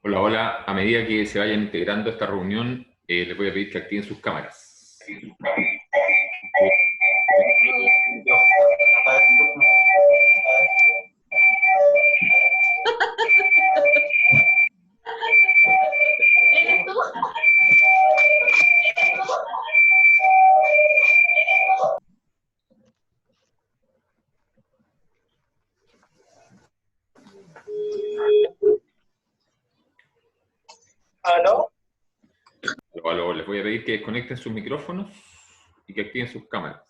Hola, hola. A medida que se vayan integrando a esta reunión, les voy a pedir que activen sus cámaras. ¿Eres tú? ¿Aló? Aló, aló. Les voy a pedir que desconecten sus micrófonos y que activen sus cámaras.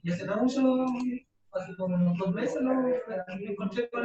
Ya se da mucho, hace como unos 2 meses, ¿no? Me encontré con...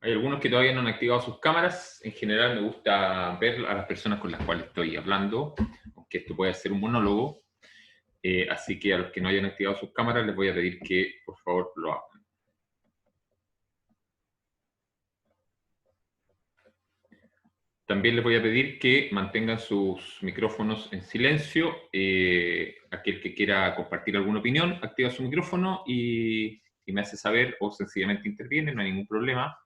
Hay algunos que todavía no han activado sus cámaras. En general me gusta ver a las personas con las cuales estoy hablando, aunque esto puede ser un monólogo. Así que a los que no hayan activado sus cámaras les voy a pedir que por favor lo hagan. También les voy a pedir que mantengan sus micrófonos en silencio. Aquel que quiera compartir alguna opinión, activa su micrófono y me hace saber o sencillamente interviene, no hay ningún problema.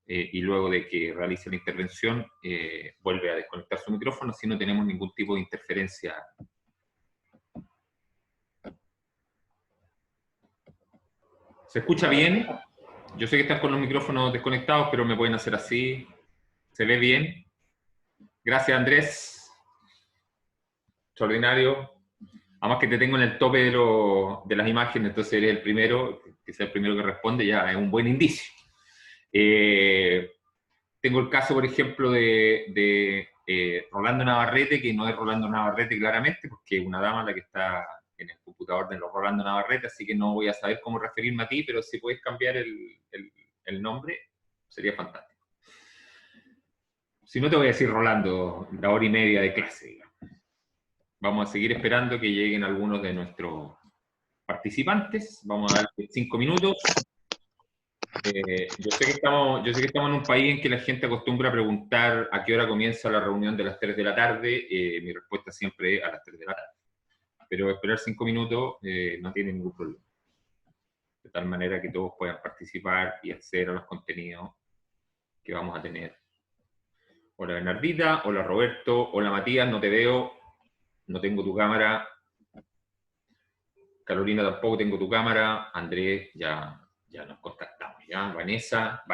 Y luego de que realice la intervención, vuelve a desconectar su micrófono si no tenemos ningún tipo de interferencia. ¿Se escucha bien? Yo sé que estás con los micrófonos desconectados, pero me pueden hacer así. ¿Se ve bien? Gracias, Andrés. Extraordinario. Además que te tengo en el tope de las imágenes, entonces eres el primero, que sea el primero que responde, ya es un buen indicio. Tengo el caso, por ejemplo, de Rolando Navarrete, que no es Rolando Navarrete claramente, porque es una dama la que está en el computador de los Rolando Navarrete, así que no voy a saber cómo referirme a ti, pero si puedes cambiar el nombre, sería fantástico. Si no, te voy a decir Rolando, la hora y media de clase, digamos. Vamos a seguir esperando que lleguen algunos de nuestros participantes. Vamos a darle 5 minutos. Yo sé que estamos en un país en que la gente acostumbra a preguntar a qué hora comienza la reunión de las 3 de la tarde. Mi respuesta siempre es a las 3 de la tarde. Pero esperar 5 minutos no tiene ningún problema. De tal manera que todos puedan participar y acceder a los contenidos que vamos a tener. Hola Bernardita, hola Roberto, hola Matías, no te veo, no tengo tu cámara. Carolina, tampoco tengo tu cámara. Andrés, ya nos contactamos, ¿ya? Vanessa.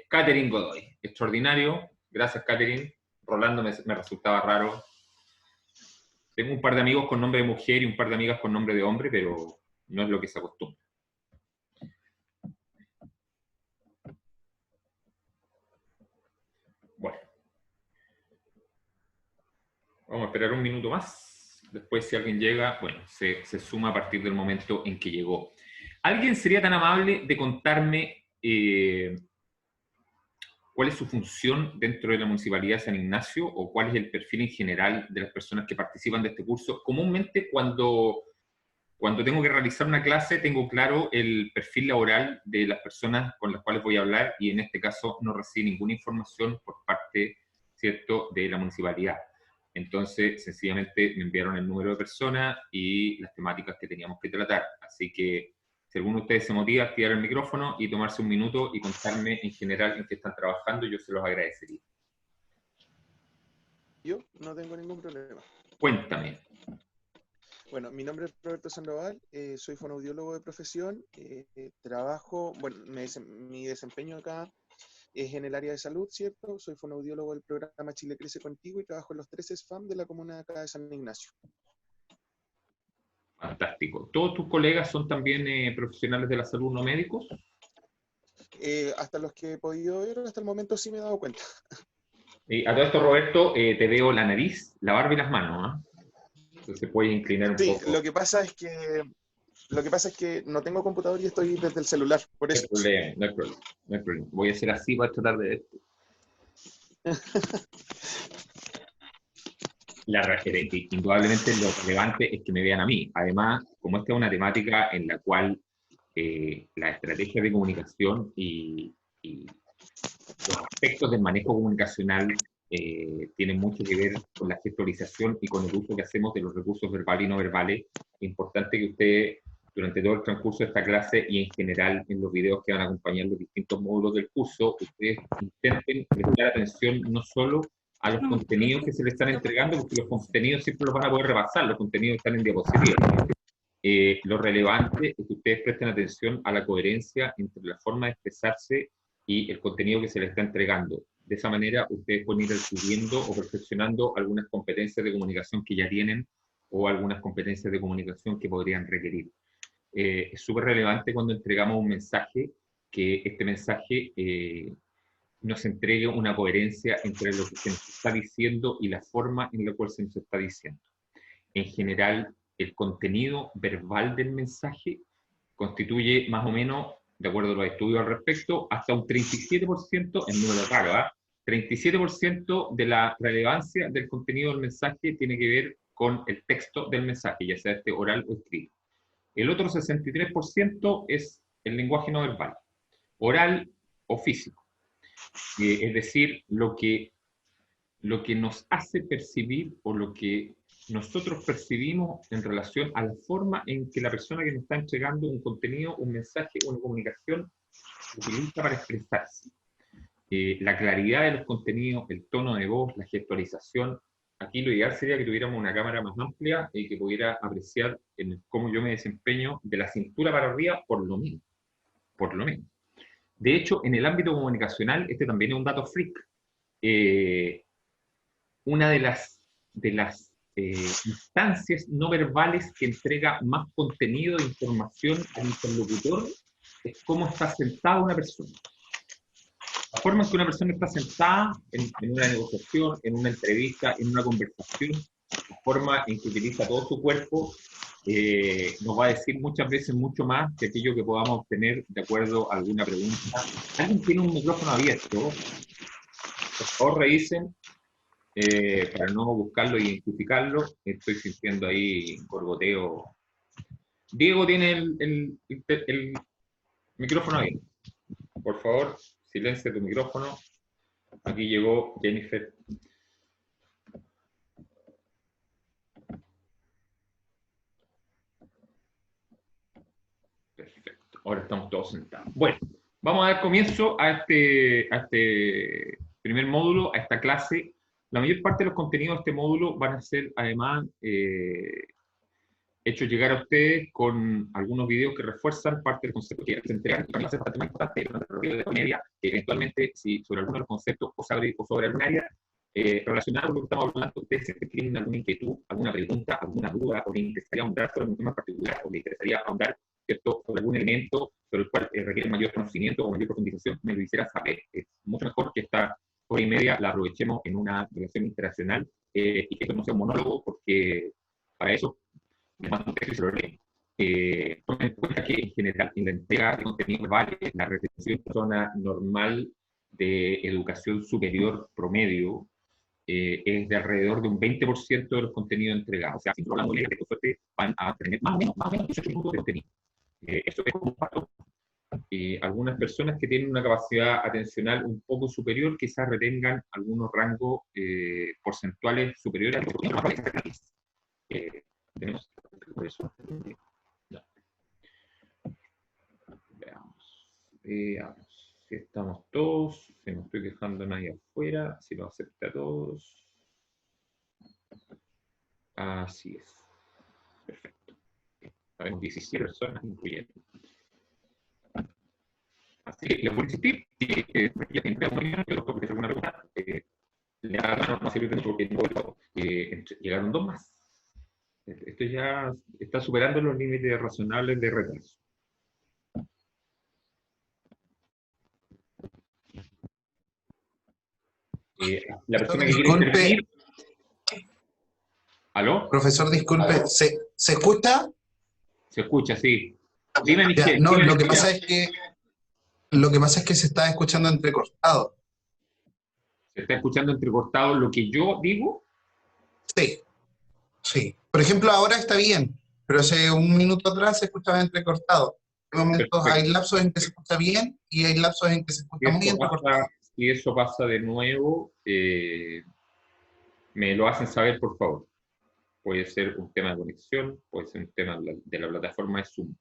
Catherine Godoy, extraordinario. Gracias, Catherine. Rolando me resultaba raro. Tengo un par de amigos con nombre de mujer y un par de amigas con nombre de hombre, pero no es lo que se acostumbra. Bueno. Vamos a esperar un minuto más. Después, si alguien llega, bueno, se suma a partir del momento en que llegó. ¿Alguien sería tan amable de contarme cuál es su función dentro de la Municipalidad de San Ignacio o cuál es el perfil en general de las personas que participan de este curso? Comúnmente cuando tengo que realizar una clase tengo claro el perfil laboral de las personas con las cuales voy a hablar y en este caso no recibí ninguna información por parte ¿cierto?, de la municipalidad. Entonces, sencillamente me enviaron el número de personas y las temáticas que teníamos que tratar. Así que, si alguno de ustedes se motiva a activar el micrófono y tomarse un minuto y contarme en general en qué están trabajando, yo se los agradecería. Yo no tengo ningún problema. Cuéntame. Bueno, mi nombre es Roberto Sandoval, soy fonoaudiólogo de profesión, trabajo, bueno, mi desempeño acá es en el área de salud, ¿cierto? Soy fonoaudiólogo del programa Chile Crece Contigo y trabajo en los 13 SFAM de la comuna de acá de San Ignacio. Fantástico. ¿Todos tus colegas son también profesionales de la salud, no médicos? Hasta los que he podido ver, hasta el momento sí me he dado cuenta. A todo esto, Roberto, te veo la nariz, la barba y las manos, ¿eh? Entonces puedes inclinar un poco. Sí, lo que pasa es que no tengo computador y estoy desde el celular, por eso. No hay problema, no hay problema. Voy a hacer así para tratar de ver. Indudablemente lo relevante es que me vean a mí. Además, como esta es una temática en la cual la estrategia de comunicación y los aspectos del manejo comunicacional tienen mucho que ver con la gestualización y con el uso que hacemos de los recursos verbales y no verbales. Es importante que ustedes, durante todo el transcurso de esta clase y en general en los videos que van a acompañar los distintos módulos del curso, ustedes intenten prestar atención no solo a los contenidos que se les están entregando, porque los contenidos siempre los van a poder repasar, los contenidos están en diapositivas. Lo relevante es que ustedes presten atención a la coherencia entre la forma de expresarse y el contenido que se les está entregando. De esa manera, ustedes pueden ir adquiriendo o perfeccionando algunas competencias de comunicación que ya tienen o algunas competencias de comunicación que podrían requerir. Es súper relevante cuando entregamos un mensaje, que este mensaje nos entregue una coherencia entre lo que se nos está diciendo y la forma en la cual se nos está diciendo. En general, el contenido verbal del mensaje constituye más o menos, de acuerdo a los estudios al respecto, hasta un 37%, en número raro, ¿eh? 37% de la relevancia del contenido del mensaje tiene que ver con el texto del mensaje, ya sea este oral o escrito. El otro 63% es el lenguaje no verbal, oral o físico. Es decir, lo que nos hace percibir o lo que nosotros percibimos en relación a la forma en que la persona que nos está entregando un contenido, un mensaje, una comunicación, utiliza para expresarse. La claridad de los contenidos, el tono de voz, la gestualización. Aquí lo ideal sería que tuviéramos una cámara más amplia y que pudiera apreciar cómo yo me desempeño de la cintura para arriba, por lo menos. Por lo menos. De hecho, en el ámbito comunicacional, este también es un dato freak. Una de las instancias no verbales que entrega más contenido de información al interlocutor es cómo está sentada una persona. La forma en que una persona está sentada en una negociación, en una entrevista, en una conversación, la forma en que utiliza todo su cuerpo, nos va a decir muchas veces mucho más que aquello que podamos obtener de acuerdo a alguna pregunta. ¿Alguien tiene un micrófono abierto? Por favor, revisen. Para no buscarlo e identificarlo. Estoy sintiendo ahí gorgoteo. Diego tiene el micrófono abierto. Por favor, silencia tu micrófono. Aquí llegó Jennifer. Perfecto. Ahora estamos todos sentados. Bueno, vamos a dar comienzo a este primer módulo, a esta clase. La mayor parte de los contenidos de este módulo van a ser, además, hechos llegar a ustedes con algunos videos que refuerzan parte del concepto que se entregan. Y también va a ser parte más importante de la media, que eventualmente, si sobre alguno de los conceptos o sobre alguna área relacionada con lo que estamos hablando, ustedes siempre tienen alguna inquietud, alguna pregunta, alguna duda, o les interesaría ahondar sobre un tema particular, o les interesaría ahondar, ¿cierto?, sobre algún elemento sobre el cual requiere mayor conocimiento o mayor profundización, me lo hiciera saber. Es mucho mejor que esta hora y media la aprovechemos en una relación internacional y que esto no sea un monólogo, porque para eso me mando un texto y se lo leo. Tomen en cuenta que en general en la entrega de contenido verbal, la recepción de persona normal de educación superior promedio es de alrededor de un 20% de los contenidos entregados. O sea, si no hablamos de suerte, van a tener más o menos 18 minutos de contenido. Eso es como un patrón. algunas personas que tienen una capacidad atencional un poco superior quizás retengan algunos rangos porcentuales superiores a los que tenemos. Por eso, ya. Veamos. Veamos. Si estamos todos, si no estoy dejando a nadie afuera, si lo acepta a todos. Así es. Perfecto. Sabemos 17 personas incluyendo. Así que les voy a insistir que ya tienen una opinión, que los que alguna pregunta, le hagan una serie de porque llegaron dos más. Esto ya está superando los límites razonables de retraso. La persona que quiere Disculpe, intervenir. ¿Aló? profesor, disculpe, ¿se escucha? Se escucha, sí. Dime, Ya, Michelle. no, dime, lo que Michelle. pasa es que se está escuchando entrecortado. ¿Se está escuchando entrecortado lo que yo digo? Sí, sí. Por ejemplo, ahora está bien, pero hace un minuto atrás se escuchaba entrecortado. Hay momentos, hay Perfecto. lapsos en que se escucha bien y hay lapsos en que se escucha muy entrecortado. Si eso pasa de nuevo, me lo hacen saber, por favor. Puede ser un tema de conexión, puede ser un tema de la plataforma de Zoom.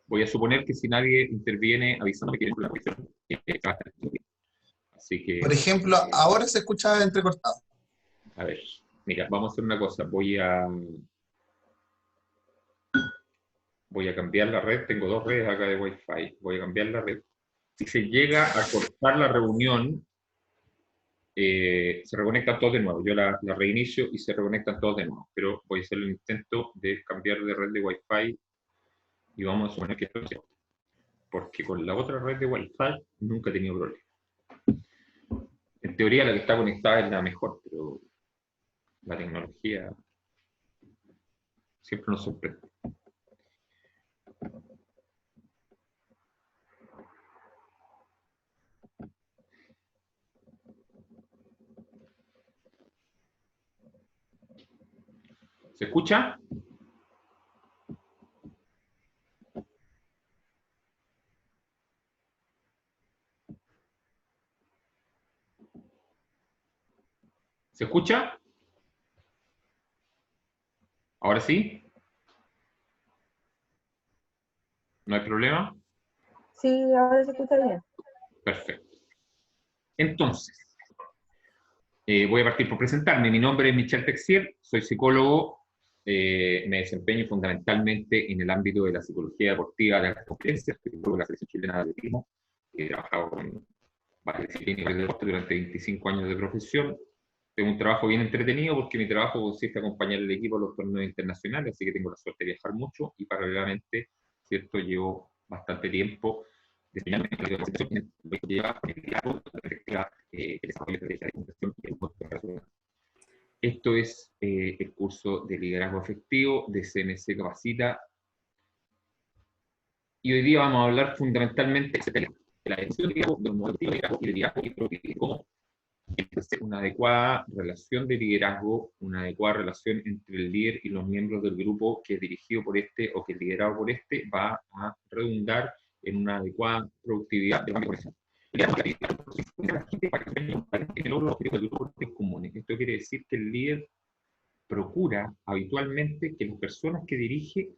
Voy a suponer que si nadie interviene avisándome que hay una conexión, va a estar bien. Así que, Por ejemplo, ahora se escucha entrecortado. a ver, mira, vamos a hacer una cosa. Voy a cambiar la red. Tengo dos redes acá de Wi-Fi. Voy a cambiar la red. Si se llega a cortar la reunión, se reconectan todos de nuevo. Yo la reinicio y se reconectan todos de nuevo. Pero voy a hacer el intento de cambiar de red de Wi-Fi y vamos a suponer que esto es cierto. Porque con la otra red de Wi-Fi nunca he tenido problemas. En teoría la que está conectada es la mejor, pero la tecnología siempre nos sorprende. ¿Se escucha? ¿Se escucha? ¿Ahora sí? ¿No hay problema? Sí, ahora se escucha bien. Perfecto. Entonces, voy a partir por presentarme. Mi nombre es Michel Texier, soy psicólogo, me desempeño fundamentalmente en el ámbito de la psicología deportiva de las competencias, psicólogo de la selección chilena de atletismo, he trabajado con varias disciplinas de deporte durante 25 años de profesión. Tengo un trabajo bien entretenido porque mi trabajo consiste en acompañar al equipo a los torneos internacionales, así que tengo la suerte de viajar mucho y paralelamente, ¿cierto? Llevo bastante tiempo desempeñándome en la organización que lleva el liderazgo, la perspectiva, el desarrollo de la comunicación y el modo. Esto es el curso de liderazgo efectivo de CMC Capacita. Y hoy día vamos a hablar fundamentalmente de la elección de un modelo de liderazgo y de liderazgo y cómo una adecuada relación de liderazgo, una adecuada relación entre el líder y los miembros del grupo que es dirigido por este o que es liderado por este va a redundar en una adecuada productividad de la organización. Para que logre los objetivos del grupo comunes. Esto quiere decir que el líder procura habitualmente que las personas que dirige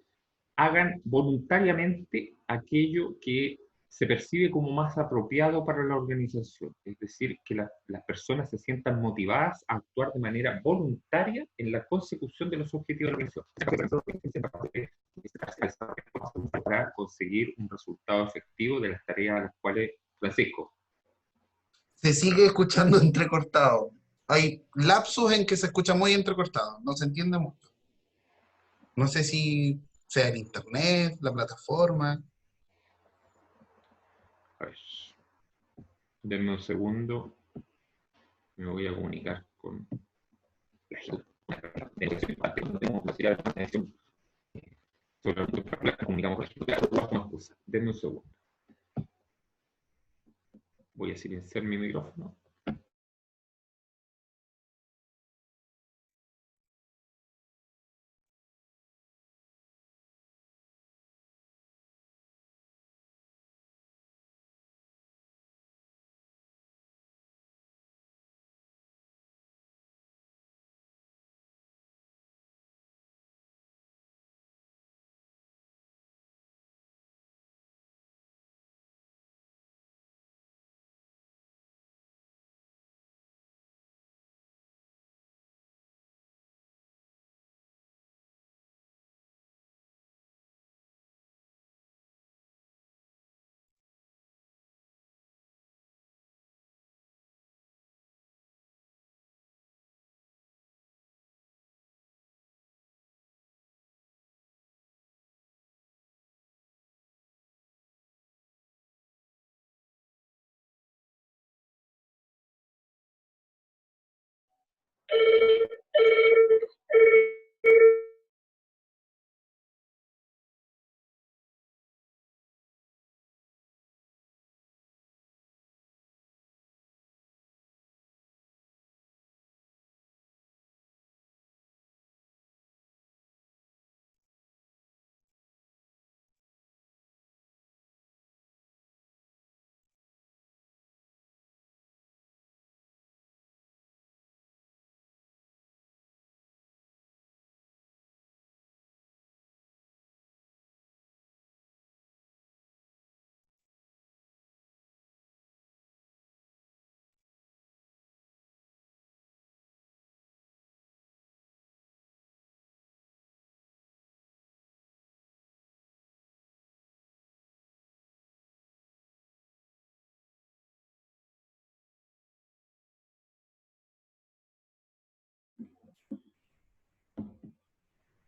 hagan voluntariamente aquello que se percibe como más apropiado para la organización. Es decir, que las personas se sientan motivadas a actuar de manera voluntaria en la consecución de los objetivos de la organización para conseguir un resultado efectivo de las tareas a las cuales, Francisco. Se sigue escuchando entrecortado. Hay lapsos en que se escucha muy entrecortado, no se entiende mucho. No sé si sea el internet, la plataforma. A ver, denme un segundo, me voy a comunicar con la gente. No tengo capacidad de conexión. Solamente comunicamos con la cosa. Denme un segundo. Voy a silenciar mi micrófono.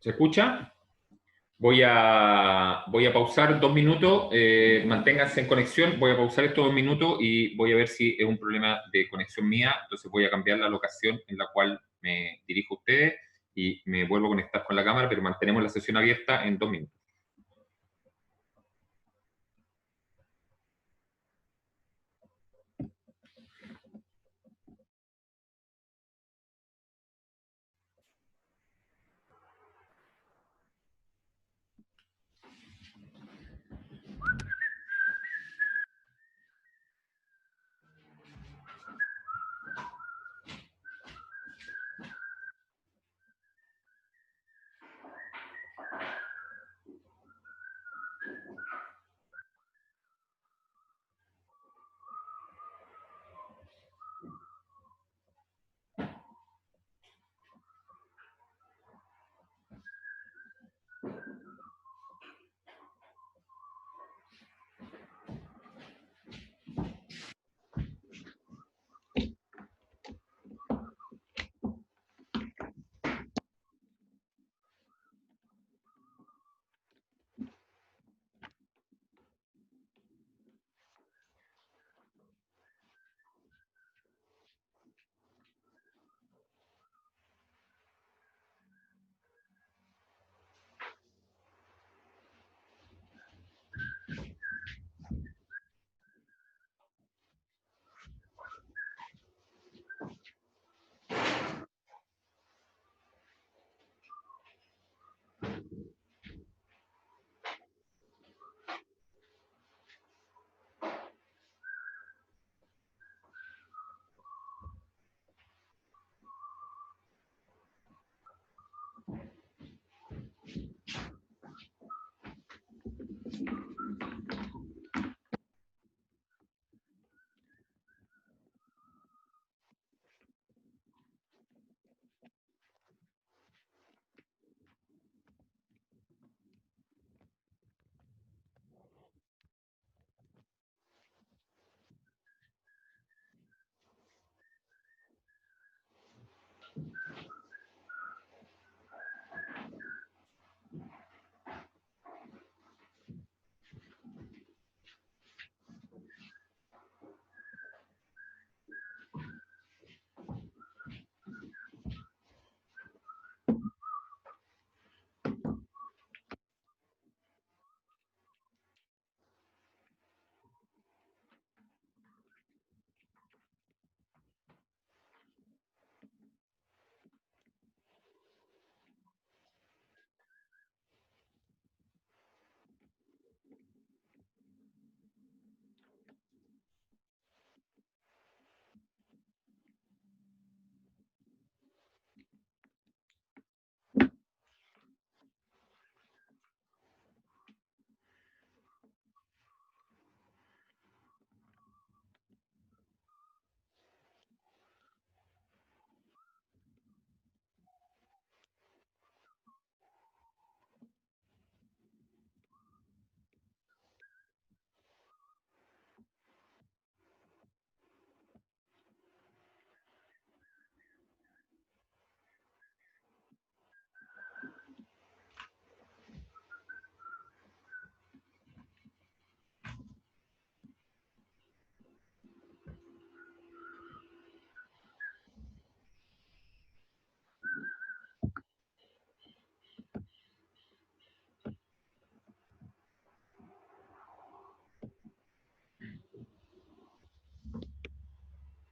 ¿Se escucha? Voy a pausar 2 minutos, manténganse en conexión, voy a pausar estos 2 minutos y voy a ver si es un problema de conexión mía, entonces voy a cambiar la locación en la cual me dirijo a ustedes y me vuelvo a conectar con la cámara, pero mantenemos la sesión abierta en 2 minutos.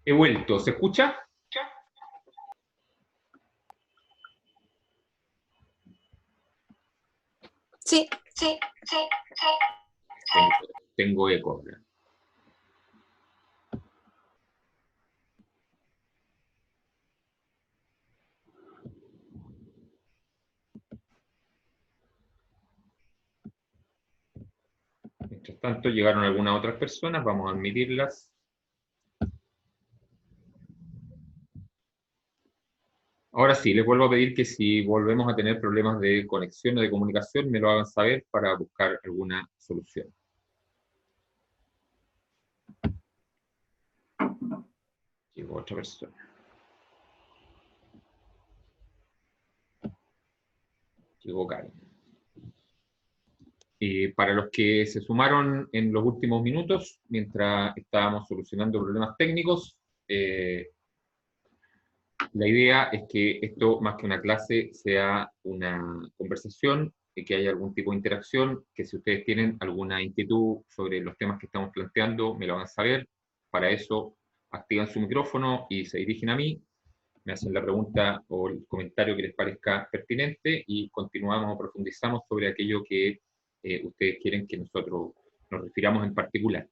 He vuelto, ¿se escucha? Sí. Tengo eco. Mientras tanto, llegaron algunas otras personas, vamos a admitirlas. Ahora sí, les vuelvo a pedir que si volvemos a tener problemas de conexión o de comunicación, me lo hagan saber para buscar alguna solución. Llegó otra persona. Llegó Karen. Para los que se sumaron en los últimos minutos, mientras estábamos solucionando problemas técnicos, la idea es que esto, más que una clase, sea una conversación, y que haya algún tipo de interacción, que si ustedes tienen alguna inquietud sobre los temas que estamos planteando, me lo van a saber. Para eso, activan su micrófono y se dirigen a mí, me hacen la pregunta o el comentario que les parezca pertinente y continuamos o profundizamos sobre aquello que ustedes quieren que nosotros nos refiramos en particular.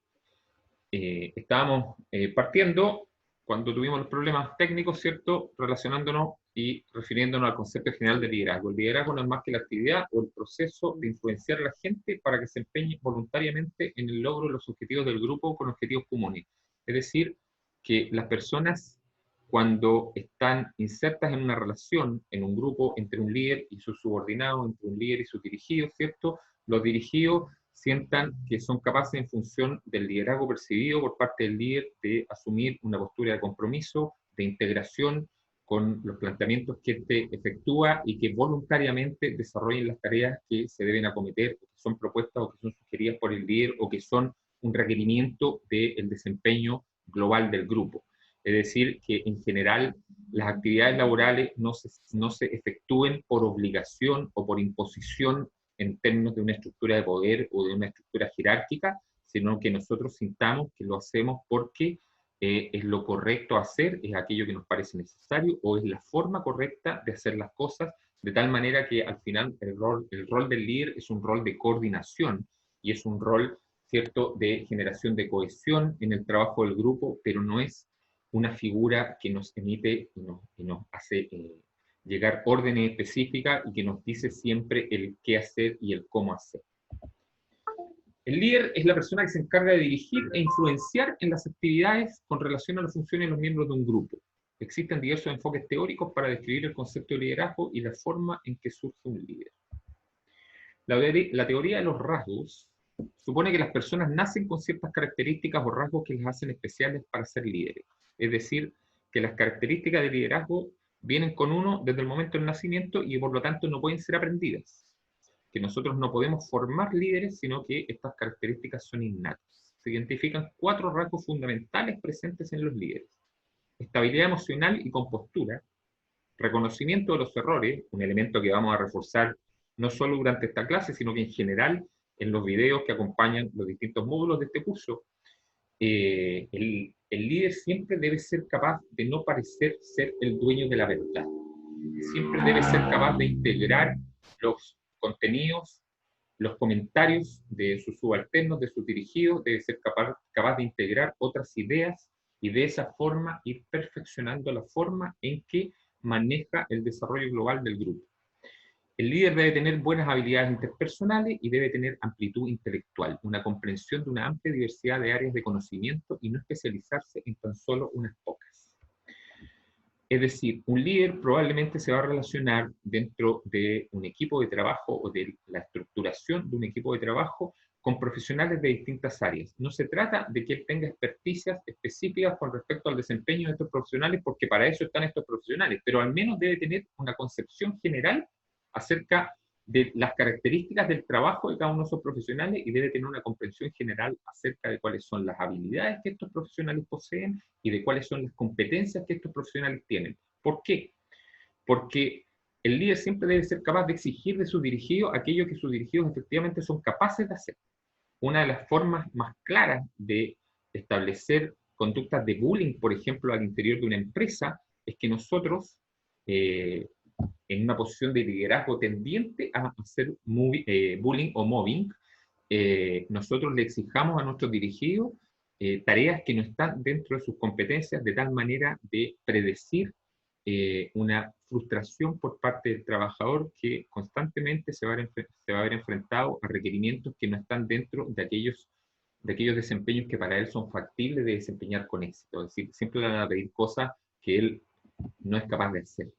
Estábamos partiendo cuando tuvimos los problemas técnicos, ¿cierto? Relacionándonos y refiriéndonos al concepto general de liderazgo. El liderazgo no es más que la actividad o el proceso de influenciar a la gente para que se empeñe voluntariamente en el logro de los objetivos del grupo con objetivos comunes. Es decir, que las personas, cuando están insertas en una relación, en un grupo entre un líder y sus subordinados, entre un líder y sus dirigidos, ¿cierto? Los dirigidos sientan que son capaces, en función del liderazgo percibido por parte del líder, de asumir una postura de compromiso, de integración con los planteamientos que éste efectúa y que voluntariamente desarrollen las tareas que se deben acometer, que son propuestas o que son sugeridas por el líder o que son un requerimiento del desempeño global del grupo. Es decir, que en general las actividades laborales no se efectúen por obligación o por imposición en términos de una estructura de poder o de una estructura jerárquica, sino que nosotros sintamos que lo hacemos porque es lo correcto hacer, es aquello que nos parece necesario o es la forma correcta de hacer las cosas, de tal manera que al final el rol del líder es un rol de coordinación y es un rol, ¿cierto?, de generación de cohesión en el trabajo del grupo, pero no es una figura que nos emite y nos hace llegar órdenes específicas y que nos dice siempre el qué hacer y el cómo hacer. El líder es la persona que se encarga de dirigir e influenciar en las actividades con relación a las funciones de los miembros de un grupo. Existen diversos enfoques teóricos para describir el concepto de liderazgo y la forma en que surge un líder. La teoría de los rasgos supone que las personas nacen con ciertas características o rasgos que les hacen especiales para ser líderes. Es decir, que las características de liderazgo vienen con uno desde el momento del nacimiento y por lo tanto no pueden ser aprendidas. Que nosotros no podemos formar líderes, sino que estas características son innatas. Se identifican 4 rasgos fundamentales presentes en los líderes: estabilidad emocional y compostura, reconocimiento de los errores, un elemento que vamos a reforzar no solo durante esta clase, sino que en general en los videos que acompañan los distintos módulos de este curso. El líder siempre debe ser capaz de no parecer ser el dueño de la verdad. Siempre debe ser capaz de integrar los contenidos, los comentarios de sus subalternos, de sus dirigidos, debe ser capaz de integrar otras ideas y de esa forma ir perfeccionando la forma en que maneja el desarrollo global del grupo. El líder debe tener buenas habilidades interpersonales y debe tener amplitud intelectual, una comprensión de una amplia diversidad de áreas de conocimiento y no especializarse en tan solo unas pocas. Es decir, un líder probablemente se va a relacionar dentro de un equipo de trabajo o de la estructuración de un equipo de trabajo con profesionales de distintas áreas. No se trata de que él tenga experticias específicas con respecto al desempeño de estos profesionales, porque para eso están estos profesionales, pero al menos debe tener una concepción general acerca de las características del trabajo de cada uno de esos profesionales y debe tener una comprensión general acerca de cuáles son las habilidades que estos profesionales poseen y de cuáles son las competencias que estos profesionales tienen. ¿Por qué? Porque el líder siempre debe ser capaz de exigir de sus dirigidos aquello que sus dirigidos efectivamente son capaces de hacer. Una de las formas más claras de establecer conductas de bullying, por ejemplo, al interior de una empresa, es que nosotros, en una posición de liderazgo tendiente a hacer bullying o mobbing, nosotros le exijamos a nuestros dirigidos tareas que no están dentro de sus competencias, de tal manera de predecir una frustración por parte del trabajador que constantemente se va a ver enfrentado a requerimientos que no están dentro de aquellos desempeños que para él son factibles de desempeñar con éxito. Es decir, siempre le van a pedir cosas que él no es capaz de hacer.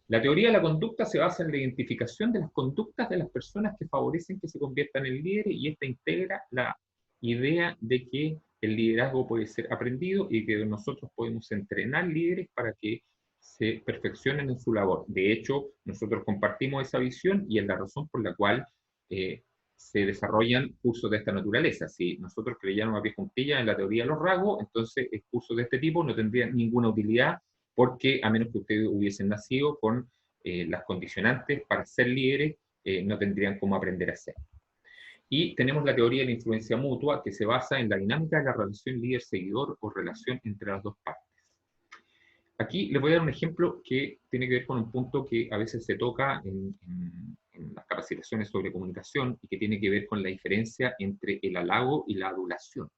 La teoría de la conducta se basa en la identificación de las conductas de las personas que favorecen que se conviertan en líderes, y esta integra la idea de que el liderazgo puede ser aprendido y que nosotros podemos entrenar líderes para que se perfeccionen en su labor. De hecho, nosotros compartimos esa visión y es la razón por la cual se desarrollan cursos de esta naturaleza. Si nosotros creyéramos a pie juntilla en la teoría de los rasgos, entonces cursos de este tipo no tendrían ninguna utilidad, porque a menos que ustedes hubiesen nacido con las condicionantes para ser líderes, no tendrían cómo aprender a ser. Y tenemos la teoría de la influencia mutua, que se basa en la dinámica de la relación líder-seguidor o relación entre las dos partes. Aquí les voy a dar un ejemplo que tiene que ver con un punto que a veces se toca en las capacitaciones sobre comunicación y que tiene que ver con la diferencia entre el halago y la adulación.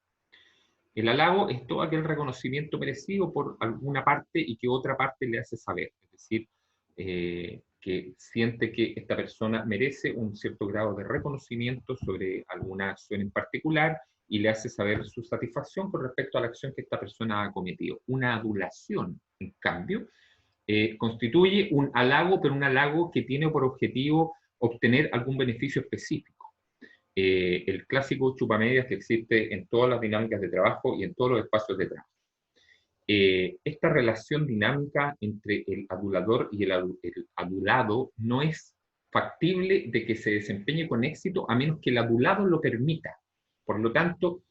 El halago es todo aquel reconocimiento merecido por alguna parte y que otra parte le hace saber. Es decir, que siente que esta persona merece un cierto grado de reconocimiento sobre alguna acción en particular y le hace saber su satisfacción con respecto a la acción que esta persona ha cometido. Una adulación, en cambio, constituye un halago, pero un halago que tiene por objetivo obtener algún beneficio específico. El clásico chupamedias que existe en todas las dinámicas de trabajo y en todos los espacios de trabajo. Esta relación dinámica entre el adulador y el adulado no es factible de que se desempeñe con éxito a menos que el adulado lo permita. Por lo tanto,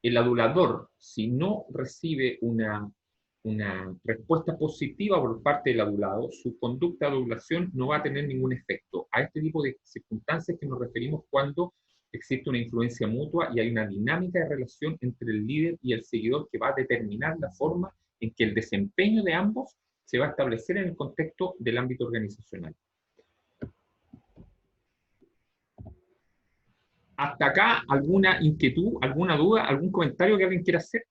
el adulador, si no recibe una respuesta positiva por parte del adulado, su conducta de adulación no va a tener ningún efecto. A este tipo de circunstancias que nos referimos cuando existe una influencia mutua y hay una dinámica de relación entre el líder y el seguidor que va a determinar la forma en que el desempeño de ambos se va a establecer en el contexto del ámbito organizacional. ¿Hasta acá alguna inquietud, alguna duda, algún comentario que alguien quiera hacer?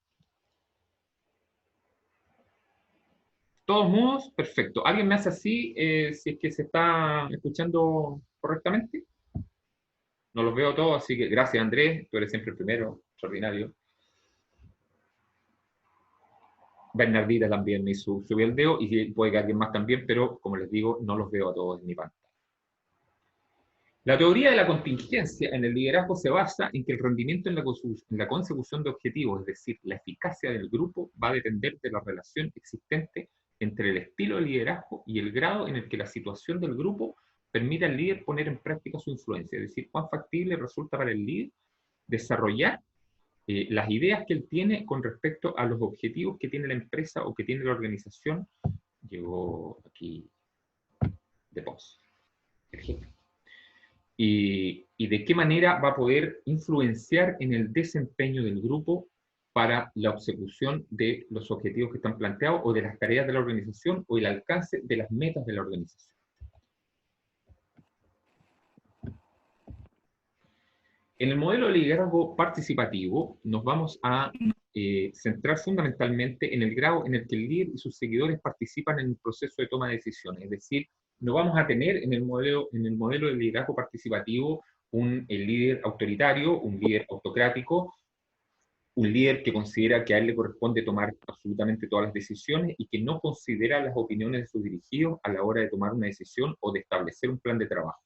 ¿Todos mudos? Perfecto. ¿Alguien me hace así si es que se está escuchando correctamente? No los veo todos, así que gracias, Andrés. Tú eres siempre el primero, extraordinario. Bernardita también me subió el dedo y puede que alguien más también, pero como les digo, no los veo a todos en mi pantalla. La teoría de la contingencia en el liderazgo se basa en que el rendimiento en la consecución de objetivos, es decir, la eficacia del grupo, va a depender de la relación existente entre el estilo de liderazgo y el grado en el que la situación del grupo permite al líder poner en práctica su influencia, es decir, cuán factible resulta para el líder desarrollar las ideas que él tiene con respecto a los objetivos que tiene la empresa o que tiene la organización. Llegó aquí de pos, el jefe. Y de qué manera va a poder influenciar en el desempeño del grupo para la consecución de los objetivos que están planteados o de las tareas de la organización o el alcance de las metas de la organización. En el modelo de liderazgo participativo nos vamos a centrar fundamentalmente en el grado en el que el líder y sus seguidores participan en el proceso de toma de decisiones. Es decir, no vamos a tener en el modelo de liderazgo participativo el líder autoritario, un líder autocrático, un líder que considera que a él le corresponde tomar absolutamente todas las decisiones y que no considera las opiniones de sus dirigidos a la hora de tomar una decisión o de establecer un plan de trabajo.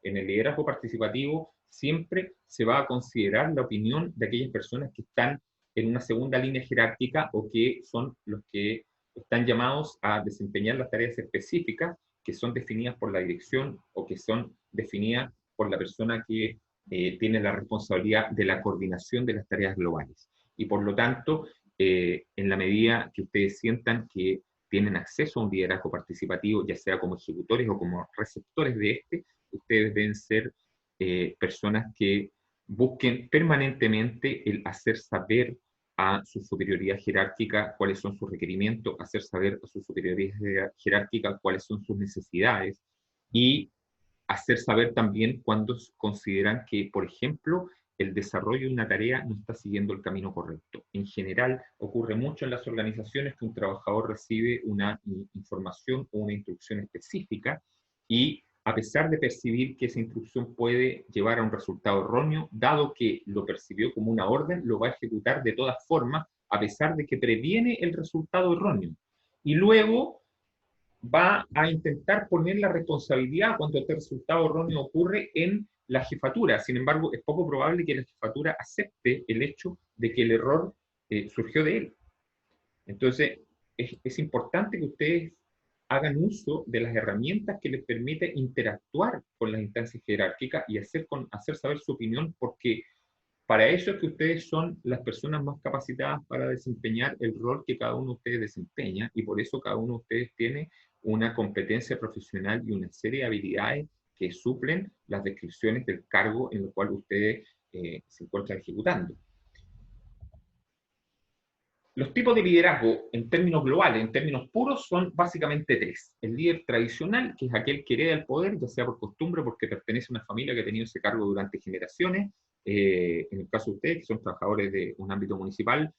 En el liderazgo participativo siempre se va a considerar la opinión de aquellas personas que están en una segunda línea jerárquica o que son los que están llamados a desempeñar las tareas específicas que son definidas por la dirección o que son definidas por la persona que tiene la responsabilidad de la coordinación de las tareas globales. Y por lo tanto, en la medida que ustedes sientan que tienen acceso a un liderazgo participativo, ya sea como ejecutores o como receptores de este, ustedes deben ser personas que busquen permanentemente el hacer saber a su superioridad jerárquica cuáles son sus requerimientos, hacer saber a su superioridad jerárquica cuáles son sus necesidades y hacer saber también cuando consideran que, por ejemplo, el desarrollo de una tarea no está siguiendo el camino correcto. En general, ocurre mucho en las organizaciones que un trabajador recibe una información o una instrucción específica y a pesar de percibir que esa instrucción puede llevar a un resultado erróneo, dado que lo percibió como una orden, lo va a ejecutar de todas formas, a pesar de que previene el resultado erróneo. Y luego va a intentar poner la responsabilidad cuando este resultado erróneo ocurre en la jefatura. Sin embargo, es poco probable que la jefatura acepte el hecho de que el error surgió de él. Entonces, es importante que ustedes hagan uso de las herramientas que les permite interactuar con las instancias jerárquicas y hacer saber su opinión, porque para eso es que ustedes son las personas más capacitadas para desempeñar el rol que cada uno de ustedes desempeña, y por eso cada uno de ustedes tiene una competencia profesional y una serie de habilidades que suplen las descripciones del cargo en el cual ustedes se encuentran ejecutando. Los tipos de liderazgo, en términos globales, en términos puros, son básicamente tres. El líder tradicional, que es aquel que hereda el poder, ya sea por costumbre o porque pertenece a una familia que ha tenido ese cargo durante generaciones. En el caso de ustedes, que son trabajadores de un ámbito municipal,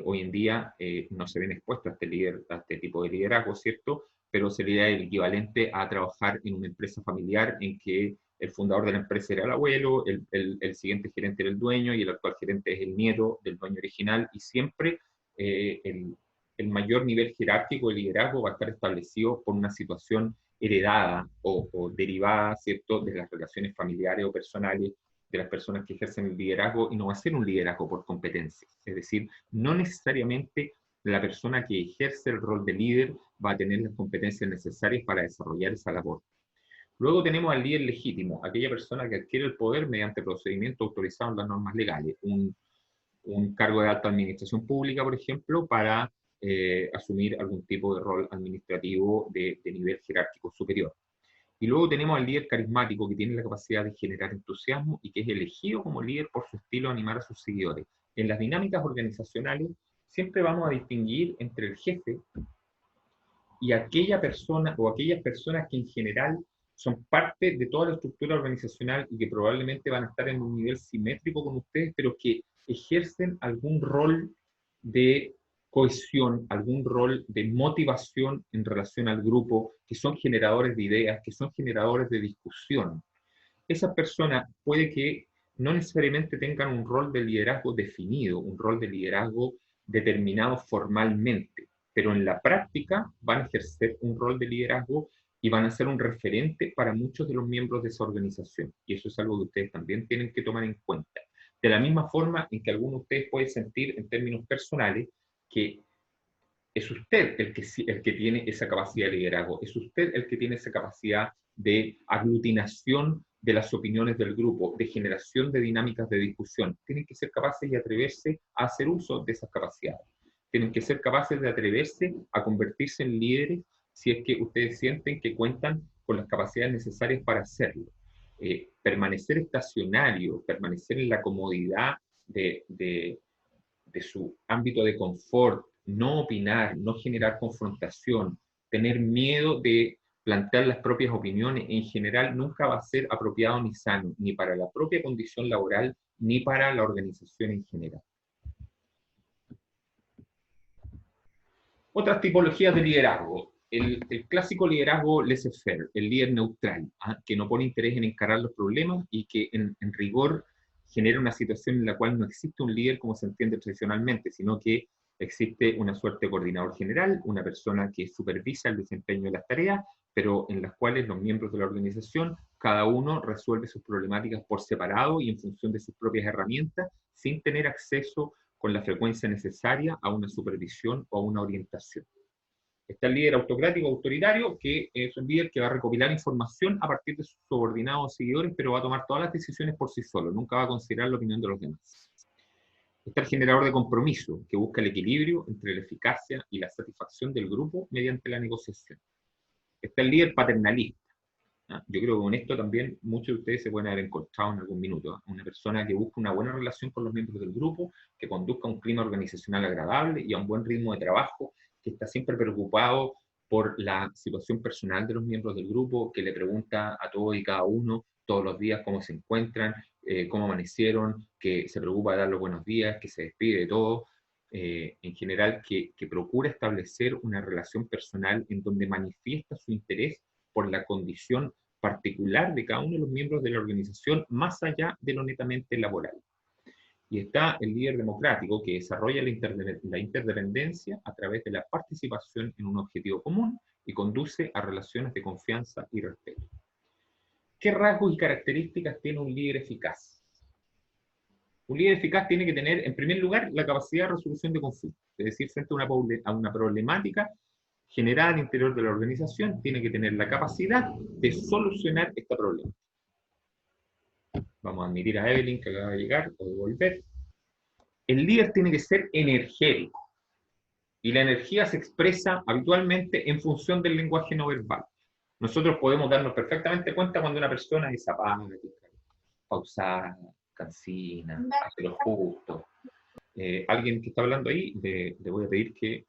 hoy en día no se ven expuestos a este tipo de liderazgo, ¿cierto? Pero sería el equivalente a trabajar en una empresa familiar en que el fundador de la empresa era el abuelo, el siguiente gerente era el dueño y el actual gerente es el nieto del dueño original, y siempre el mayor nivel jerárquico de liderazgo va a estar establecido por una situación heredada o derivada, ¿cierto?, de las relaciones familiares o personales de las personas que ejercen el liderazgo, y no va a ser un liderazgo por competencia. Es decir, no necesariamente la persona que ejerce el rol de líder va a tener las competencias necesarias para desarrollar esa labor. Luego tenemos al líder legítimo, aquella persona que adquiere el poder mediante procedimientos autorizados en las normas legales, un cargo de alta administración pública, por ejemplo, para asumir algún tipo de rol administrativo de nivel jerárquico superior. Y luego tenemos al líder carismático, que tiene la capacidad de generar entusiasmo y que es elegido como líder por su estilo de animar a sus seguidores. En las dinámicas organizacionales siempre vamos a distinguir entre el jefe y aquella persona o aquellas personas que en general son parte de toda la estructura organizacional y que probablemente van a estar en un nivel simétrico con ustedes, pero que ejercen algún rol de cohesión, algún rol de motivación en relación al grupo, que son generadores de ideas, que son generadores de discusión. Esas personas puede que no necesariamente tengan un rol de liderazgo definido, un rol de liderazgo determinado formalmente, pero en la práctica van a ejercer un rol de liderazgo y van a ser un referente para muchos de los miembros de esa organización. Y eso es algo que ustedes también tienen que tomar en cuenta. De la misma forma en que algunos de ustedes pueden sentir en términos personales que es usted el que tiene esa capacidad de liderazgo, es usted el que tiene esa capacidad de aglutinación de las opiniones del grupo, de generación de dinámicas de discusión. Tienen que ser capaces de atreverse a hacer uso de esas capacidades. Tienen que ser capaces de atreverse a convertirse en líderes si es que ustedes sienten que cuentan con las capacidades necesarias para hacerlo. Permanecer estacionario, permanecer en la comodidad de su ámbito de confort, no opinar, no generar confrontación, tener miedo de plantear las propias opiniones, en general nunca va a ser apropiado ni sano, ni para la propia condición laboral, ni para la organización en general. Otras tipologías de liderazgo. El clásico liderazgo laissez-faire, el líder neutral, que no pone interés en encarar los problemas y que en rigor genera una situación en la cual no existe un líder como se entiende tradicionalmente, sino que existe una suerte de coordinador general, una persona que supervisa el desempeño de las tareas, pero en las cuales los miembros de la organización, cada uno resuelve sus problemáticas por separado y en función de sus propias herramientas, sin tener acceso con la frecuencia necesaria a una supervisión o a una orientación. Está el líder autocrático autoritario, que es un líder que va a recopilar información a partir de sus subordinados o seguidores, pero va a tomar todas las decisiones por sí solo, nunca va a considerar la opinión de los demás. Está el generador de compromiso, que busca el equilibrio entre la eficacia y la satisfacción del grupo mediante la negociación. Está el líder paternalista. Yo creo que con esto también muchos de ustedes se pueden haber encontrado en algún minuto. Una persona que busca una buena relación con los miembros del grupo, que conduzca a un clima organizacional agradable y a un buen ritmo de trabajo, que está siempre preocupado por la situación personal de los miembros del grupo, que le pregunta a todos y cada uno todos los días cómo se encuentran, cómo amanecieron, que se preocupa de dar los buenos días, que se despide de todo. En general, que procura establecer una relación personal en donde manifiesta su interés por la condición particular de cada uno de los miembros de la organización, más allá de lo netamente laboral. Y está el líder democrático, que desarrolla la interdependencia a través de la participación en un objetivo común y conduce a relaciones de confianza y respeto. ¿Qué rasgos y características tiene un líder eficaz? Un líder eficaz tiene que tener, en primer lugar, la capacidad de resolución de conflictos, es decir, frente a una problemática, generada al interior de la organización tiene que tener la capacidad de solucionar este problema. Vamos a admitir a Evelyn, que acaba de llegar, o de volver. El líder tiene que ser energético. Y la energía se expresa habitualmente en función del lenguaje no verbal. Nosotros podemos darnos perfectamente cuenta cuando una persona es apática, pausada, cansina, hace lo justo. Alguien que está hablando ahí, le voy a pedir que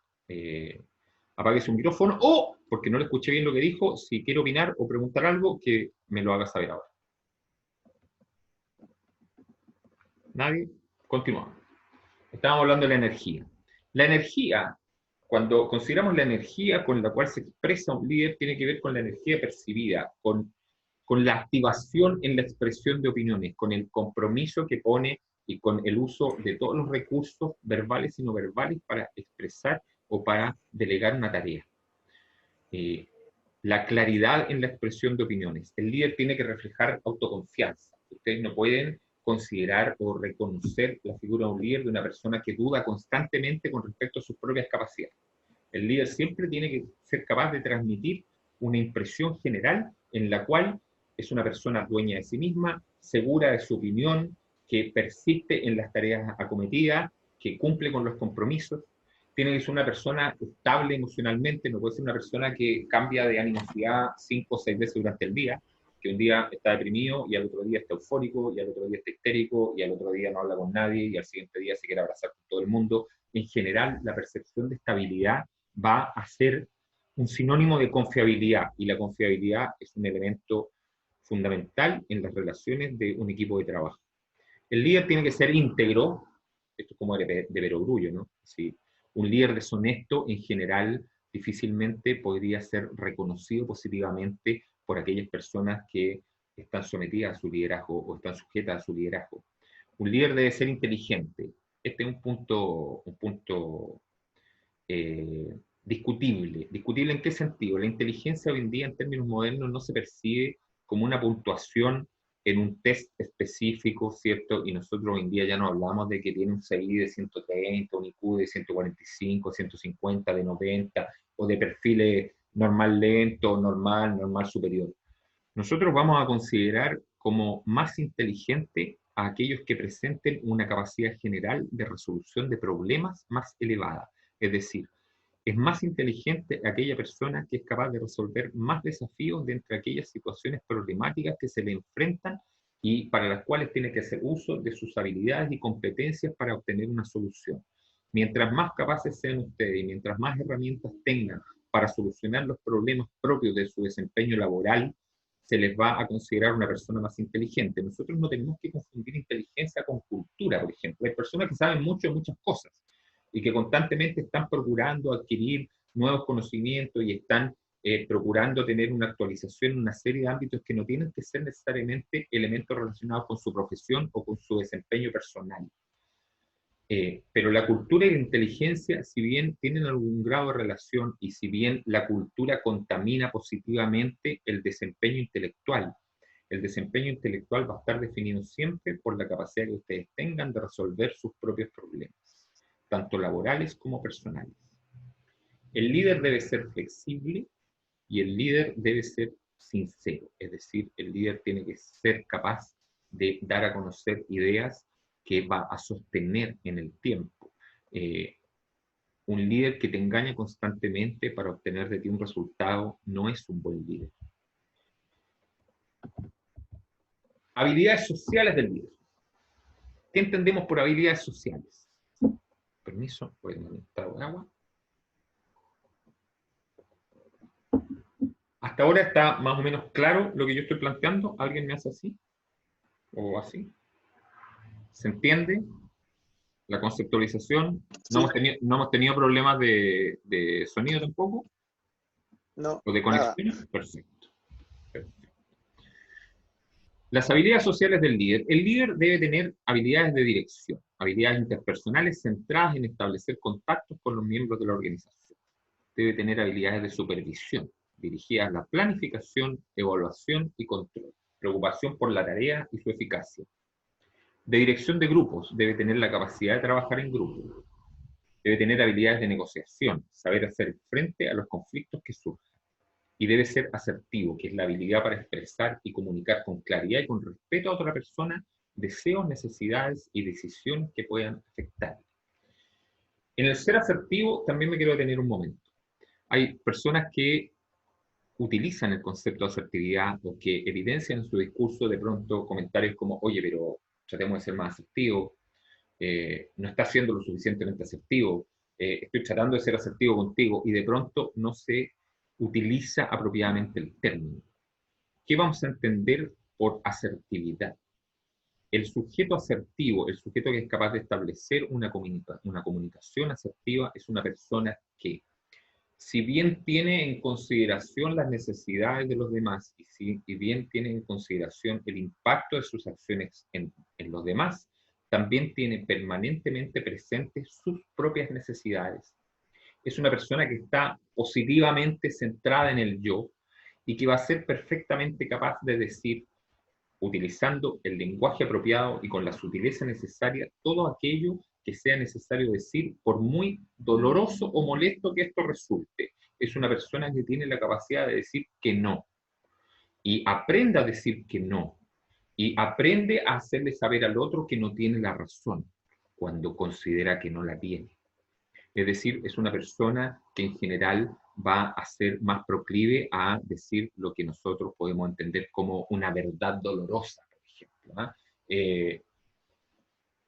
apague su micrófono, o, porque no le escuché bien lo que dijo, si quiere opinar o preguntar algo, que me lo haga saber ahora. ¿Nadie? Continuamos. Estábamos hablando de la energía. La energía, cuando consideramos la energía con la cual se expresa un líder, tiene que ver con la energía percibida, con la activación en la expresión de opiniones, con el compromiso que pone y con el uso de todos los recursos verbales y no verbales para expresar o para delegar una tarea. La claridad en la expresión de opiniones. El líder tiene que reflejar autoconfianza. Ustedes no pueden considerar o reconocer la figura de un líder de una persona que duda constantemente con respecto a sus propias capacidades. El líder siempre tiene que ser capaz de transmitir una impresión general en la cual es una persona dueña de sí misma, segura de su opinión, que persiste en las tareas acometidas, que cumple con los compromisos. Tiene que ser una persona estable emocionalmente, no puede ser una persona que cambia de animosidad 5 o 6 veces durante el día, que un día está deprimido y al otro día está eufórico, y al otro día está histérico, y al otro día no habla con nadie, y al siguiente día se quiere abrazar con todo el mundo. En general, la percepción de estabilidad va a ser un sinónimo de confiabilidad, y la confiabilidad es un elemento fundamental en las relaciones de un equipo de trabajo. El líder tiene que ser íntegro, esto es como de perogrullo, ¿no? Sí. Un líder deshonesto, en general, difícilmente podría ser reconocido positivamente por aquellas personas que están sometidas a su liderazgo o están sujetas a su liderazgo. Un líder debe ser inteligente. Este es un punto discutible. ¿Discutible en qué sentido? La inteligencia hoy en día, en términos modernos, no se percibe como una puntuación en un test específico, ¿cierto? Y nosotros hoy en día ya no hablamos de que tiene un CI de 130, un IQ de 145, 150, de 90, o de perfiles normal lento, normal superior. Nosotros vamos a considerar como más inteligente a aquellos que presenten una capacidad general de resolución de problemas más elevada. Es decir, es más inteligente aquella persona que es capaz de resolver más desafíos de entre aquellas situaciones problemáticas que se le enfrentan y para las cuales tiene que hacer uso de sus habilidades y competencias para obtener una solución. Mientras más capaces sean ustedes y mientras más herramientas tengan para solucionar los problemas propios de su desempeño laboral, se les va a considerar una persona más inteligente. Nosotros no tenemos que confundir inteligencia con cultura, por ejemplo. Hay personas que saben mucho de muchas cosas y que constantemente están procurando adquirir nuevos conocimientos y están procurando tener una actualización en una serie de ámbitos que no tienen que ser necesariamente elementos relacionados con su profesión o con su desempeño personal. Pero la cultura y la inteligencia, si bien tienen algún grado de relación y si bien la cultura contamina positivamente el desempeño intelectual va a estar definido siempre por la capacidad que ustedes tengan de resolver sus propios problemas, tanto laborales como personales. El líder debe ser flexible y el líder debe ser sincero, es decir, el líder tiene que ser capaz de dar a conocer ideas que va a sostener en el tiempo. Un líder que te engaña constantemente para obtener de ti un resultado no es un buen líder. Habilidades sociales del líder. ¿Qué entendemos por habilidades sociales? Permiso, voy a tomar un trago de agua. Hasta ahora está más o menos claro lo que yo estoy planteando. ¿Alguien me hace así? ¿O así? ¿Se entiende? La conceptualización. No hemos tenido problemas de sonido tampoco. No. ¿O de conexión? Perfecto. Las habilidades sociales del líder. El líder debe tener habilidades de dirección, habilidades interpersonales centradas en establecer contactos con los miembros de la organización. Debe tener habilidades de supervisión, dirigidas a la planificación, evaluación y control, preocupación por la tarea y su eficacia. De dirección de grupos, debe tener la capacidad de trabajar en grupos. Debe tener habilidades de negociación, saber hacer frente a los conflictos que surjan. Y debe ser asertivo, que es la habilidad para expresar y comunicar con claridad y con respeto a otra persona deseos, necesidades y decisiones que puedan afectar. En el ser asertivo también me quiero detener un momento. Hay personas que utilizan el concepto de asertividad o que evidencian en su discurso de pronto comentarios como, oye, pero tratemos de ser más asertivos, no está siendo lo suficientemente asertivo, estoy tratando de ser asertivo contigo, y de pronto no se utiliza apropiadamente el término. ¿Qué vamos a entender por asertividad? El sujeto asertivo, el sujeto que es capaz de establecer una comunicación asertiva, es una persona que, si bien tiene en consideración las necesidades de los demás y bien tiene en consideración el impacto de sus acciones en los demás, también tiene permanentemente presentes sus propias necesidades. Es una persona que está positivamente centrada en el yo y que va a ser perfectamente capaz de decir, utilizando el lenguaje apropiado y con la sutileza necesaria, todo aquello que sea necesario decir, por muy doloroso o molesto que esto resulte. Es una persona que tiene la capacidad de decir que no. Y aprende a decir que no. Y aprende a hacerle saber al otro que no tiene la razón cuando considera que no la tiene. Es decir, es una persona que en general va a ser más proclive a decir lo que nosotros podemos entender como una verdad dolorosa, por ejemplo.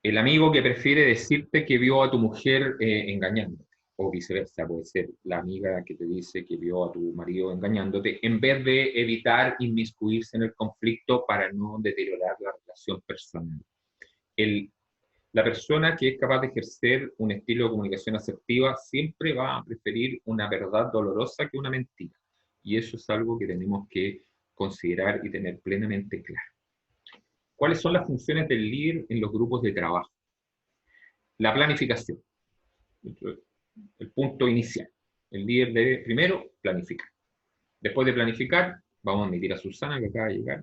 El amigo que prefiere decirte que vio a tu mujer engañándote, o viceversa, puede ser la amiga que te dice que vio a tu marido engañándote, en vez de evitar inmiscuirse en el conflicto para no deteriorar la relación personal. La persona que es capaz de ejercer un estilo de comunicación asertiva siempre va a preferir una verdad dolorosa que una mentira. Y eso es algo que tenemos que considerar y tener plenamente claro. ¿Cuáles son las funciones del líder en los grupos de trabajo? La planificación. El punto inicial. El líder debe primero planificar. Después de planificar, vamos a admitir a Susana que acaba de llegar.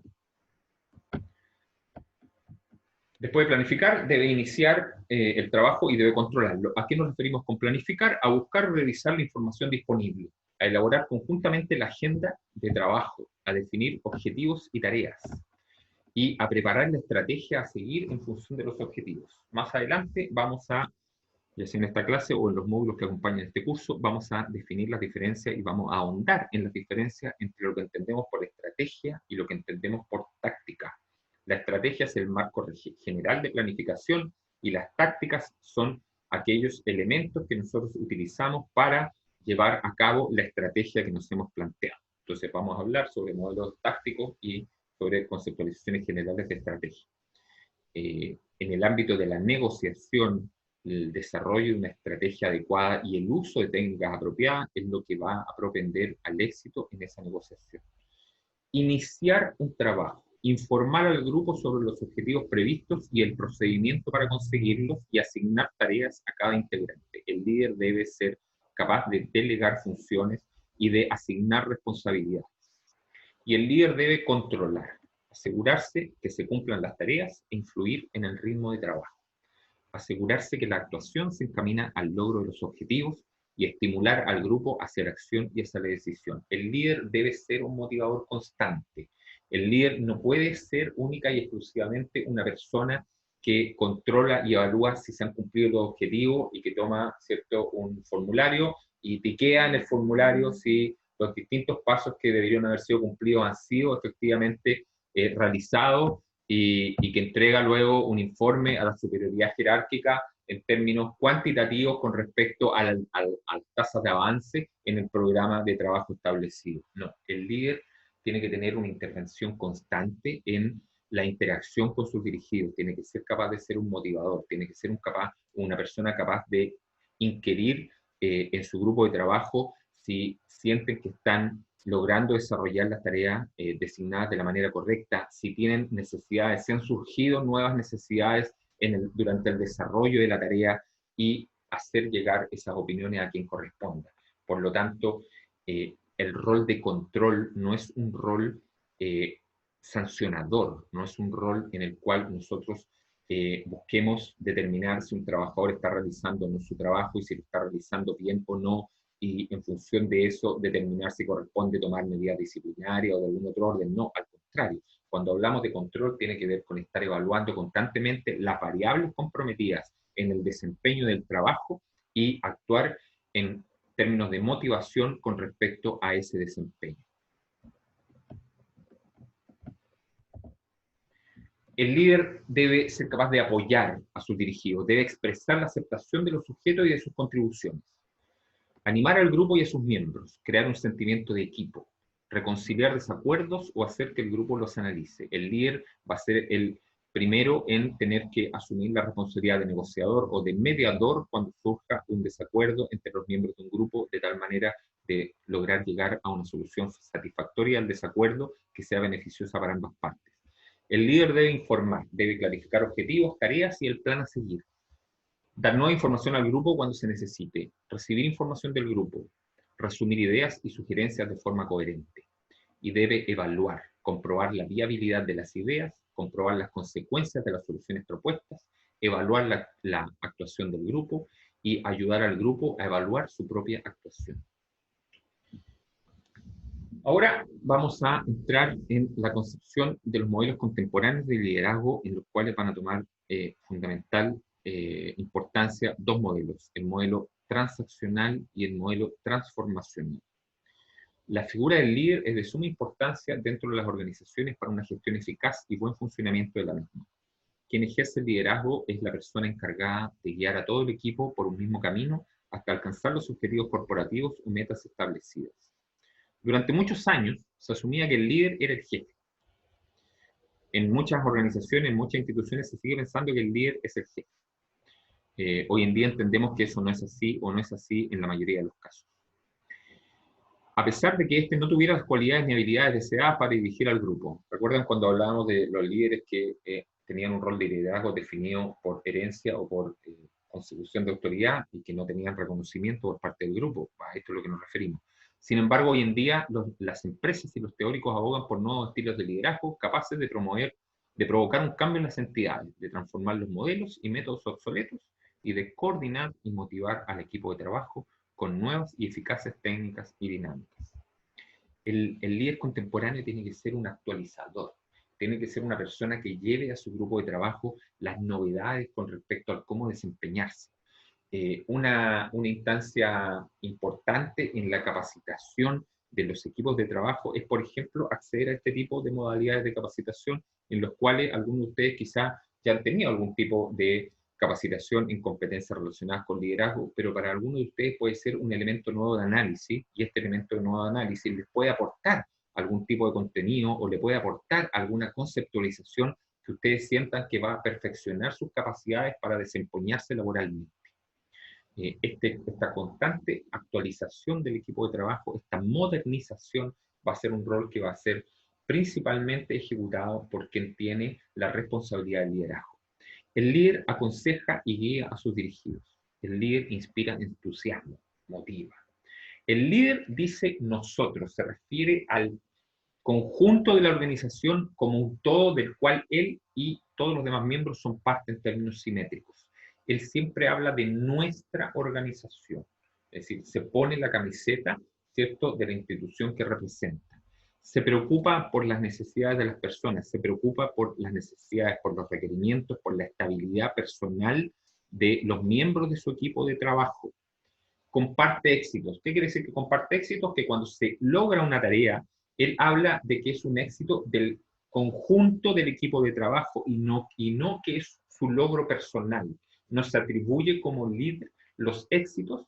Después de planificar, debe iniciar el trabajo y debe controlarlo. ¿A qué nos referimos con planificar? A buscar o revisar la información disponible, a elaborar conjuntamente la agenda de trabajo, a definir objetivos y tareas, y a preparar la estrategia a seguir en función de los objetivos. Más adelante vamos a, ya sea en esta clase o en los módulos que acompañan este curso, vamos a definir las diferencias y vamos a ahondar en las diferencias entre lo que entendemos por estrategia y lo que entendemos por táctica. La estrategia es el marco general de planificación y las tácticas son aquellos elementos que nosotros utilizamos para llevar a cabo la estrategia que nos hemos planteado. Entonces vamos a hablar sobre modelos tácticos y sobre conceptualizaciones generales de estrategia. En el ámbito de la negociación, el desarrollo de una estrategia adecuada y el uso de técnicas apropiadas es lo que va a propender al éxito en esa negociación. Iniciar un trabajo, informar al grupo sobre los objetivos previstos y el procedimiento para conseguirlos y asignar tareas a cada integrante. El líder debe ser capaz de delegar funciones y de asignar responsabilidades. Y el líder debe controlar, asegurarse que se cumplan las tareas e influir en el ritmo de trabajo. Asegurarse que la actuación se encamina al logro de los objetivos y estimular al grupo a hacer acción y hacer decisión. El líder debe ser un motivador constante. El líder no puede ser única y exclusivamente una persona que controla y evalúa si se han cumplido los objetivos y que toma, ¿cierto?, un formulario y tiquea en el formulario si los distintos pasos que deberían haber sido cumplidos han sido efectivamente realizados y que entrega luego un informe a la superioridad jerárquica en términos cuantitativos con respecto a las tasas de avance en el programa de trabajo establecido. No, el líder tiene que tener una intervención constante en la interacción con sus dirigidos, tiene que ser capaz de ser un motivador, tiene que ser una persona capaz de inquirir en su grupo de trabajo si sienten que están logrando desarrollar las tareas designadas de la manera correcta, si tienen necesidades, si han surgido nuevas necesidades durante el desarrollo de la tarea y hacer llegar esas opiniones a quien corresponda. Por lo tanto, el rol de control no es un rol sancionador, no es un rol en el cual nosotros busquemos determinar si un trabajador está realizando o no su trabajo y si lo está realizando bien o no, y en función de eso determinar si corresponde tomar medidas disciplinarias o de algún otro orden. No, al contrario. Cuando hablamos de control tiene que ver con estar evaluando constantemente las variables comprometidas en el desempeño del trabajo y actuar en términos de motivación con respecto a ese desempeño. El líder debe ser capaz de apoyar a sus dirigidos, debe expresar la aceptación de los sujetos y de sus contribuciones, animar al grupo y a sus miembros, crear un sentimiento de equipo, reconciliar desacuerdos o hacer que el grupo los analice. El líder va a ser el primero en tener que asumir la responsabilidad de negociador o de mediador cuando surja un desacuerdo entre los miembros de un grupo, de tal manera de lograr llegar a una solución satisfactoria al desacuerdo que sea beneficiosa para ambas partes. El líder debe informar, debe clarificar objetivos, tareas y el plan a seguir. Dar nueva información al grupo cuando se necesite, recibir información del grupo, resumir ideas y sugerencias de forma coherente. Y debe evaluar, comprobar la viabilidad de las ideas, comprobar las consecuencias de las soluciones propuestas, evaluar la actuación del grupo y ayudar al grupo a evaluar su propia actuación. Ahora vamos a entrar en la concepción de los modelos contemporáneos de liderazgo, en los cuales van a tomar fundamental importancia dos modelos, el modelo transaccional y el modelo transformacional. La figura del líder es de suma importancia dentro de las organizaciones para una gestión eficaz y buen funcionamiento de la misma. Quien ejerce el liderazgo es la persona encargada de guiar a todo el equipo por un mismo camino hasta alcanzar los objetivos corporativos o metas establecidas. Durante muchos años se asumía que el líder era el jefe. En muchas organizaciones, en muchas instituciones se sigue pensando que el líder es el jefe. Hoy en día entendemos que eso no es así o no es así en la mayoría de los casos. A pesar de que éste no tuviera las cualidades ni habilidades deseadas para dirigir al grupo. ¿Recuerdan cuando hablábamos de los líderes que tenían un rol de liderazgo definido por herencia o por consecución de autoridad y que no tenían reconocimiento por parte del grupo? A esto es a lo que nos referimos. Sin embargo, hoy en día las empresas y los teóricos abogan por nuevos estilos de liderazgo capaces de provocar un cambio en las entidades, de transformar los modelos y métodos obsoletos y de coordinar y motivar al equipo de trabajo con nuevas y eficaces técnicas y dinámicas. El líder contemporáneo tiene que ser un actualizador, tiene que ser una persona que lleve a su grupo de trabajo las novedades con respecto a cómo desempeñarse. Una instancia importante en la capacitación de los equipos de trabajo es, por ejemplo, acceder a este tipo de modalidades de capacitación en los cuales algunos de ustedes quizás ya han tenido algún tipo de capacitación en competencias relacionadas con liderazgo, pero para algunos de ustedes puede ser un elemento nuevo de análisis, y este elemento nuevo de análisis les puede aportar algún tipo de contenido o le puede aportar alguna conceptualización que ustedes sientan que va a perfeccionar sus capacidades para desempeñarse laboralmente. Esta constante actualización del equipo de trabajo, esta modernización, va a ser un rol que va a ser principalmente ejecutado por quien tiene la responsabilidad del liderazgo. El líder aconseja y guía a sus dirigidos. El líder inspira entusiasmo, motiva. El líder dice nosotros, se refiere al conjunto de la organización como un todo del cual él y todos los demás miembros son parte en términos simétricos. Él siempre habla de nuestra organización, es decir, se pone la camiseta, ¿cierto?, de la institución que representa. Se preocupa por las necesidades de las personas, se preocupa por las necesidades, por los requerimientos, por la estabilidad personal de los miembros de su equipo de trabajo. Comparte éxitos. ¿Qué quiere decir que comparte éxitos? Que cuando se logra una tarea, él habla de que es un éxito del conjunto del equipo de trabajo y no que es su logro personal. No se atribuye como líder los éxitos,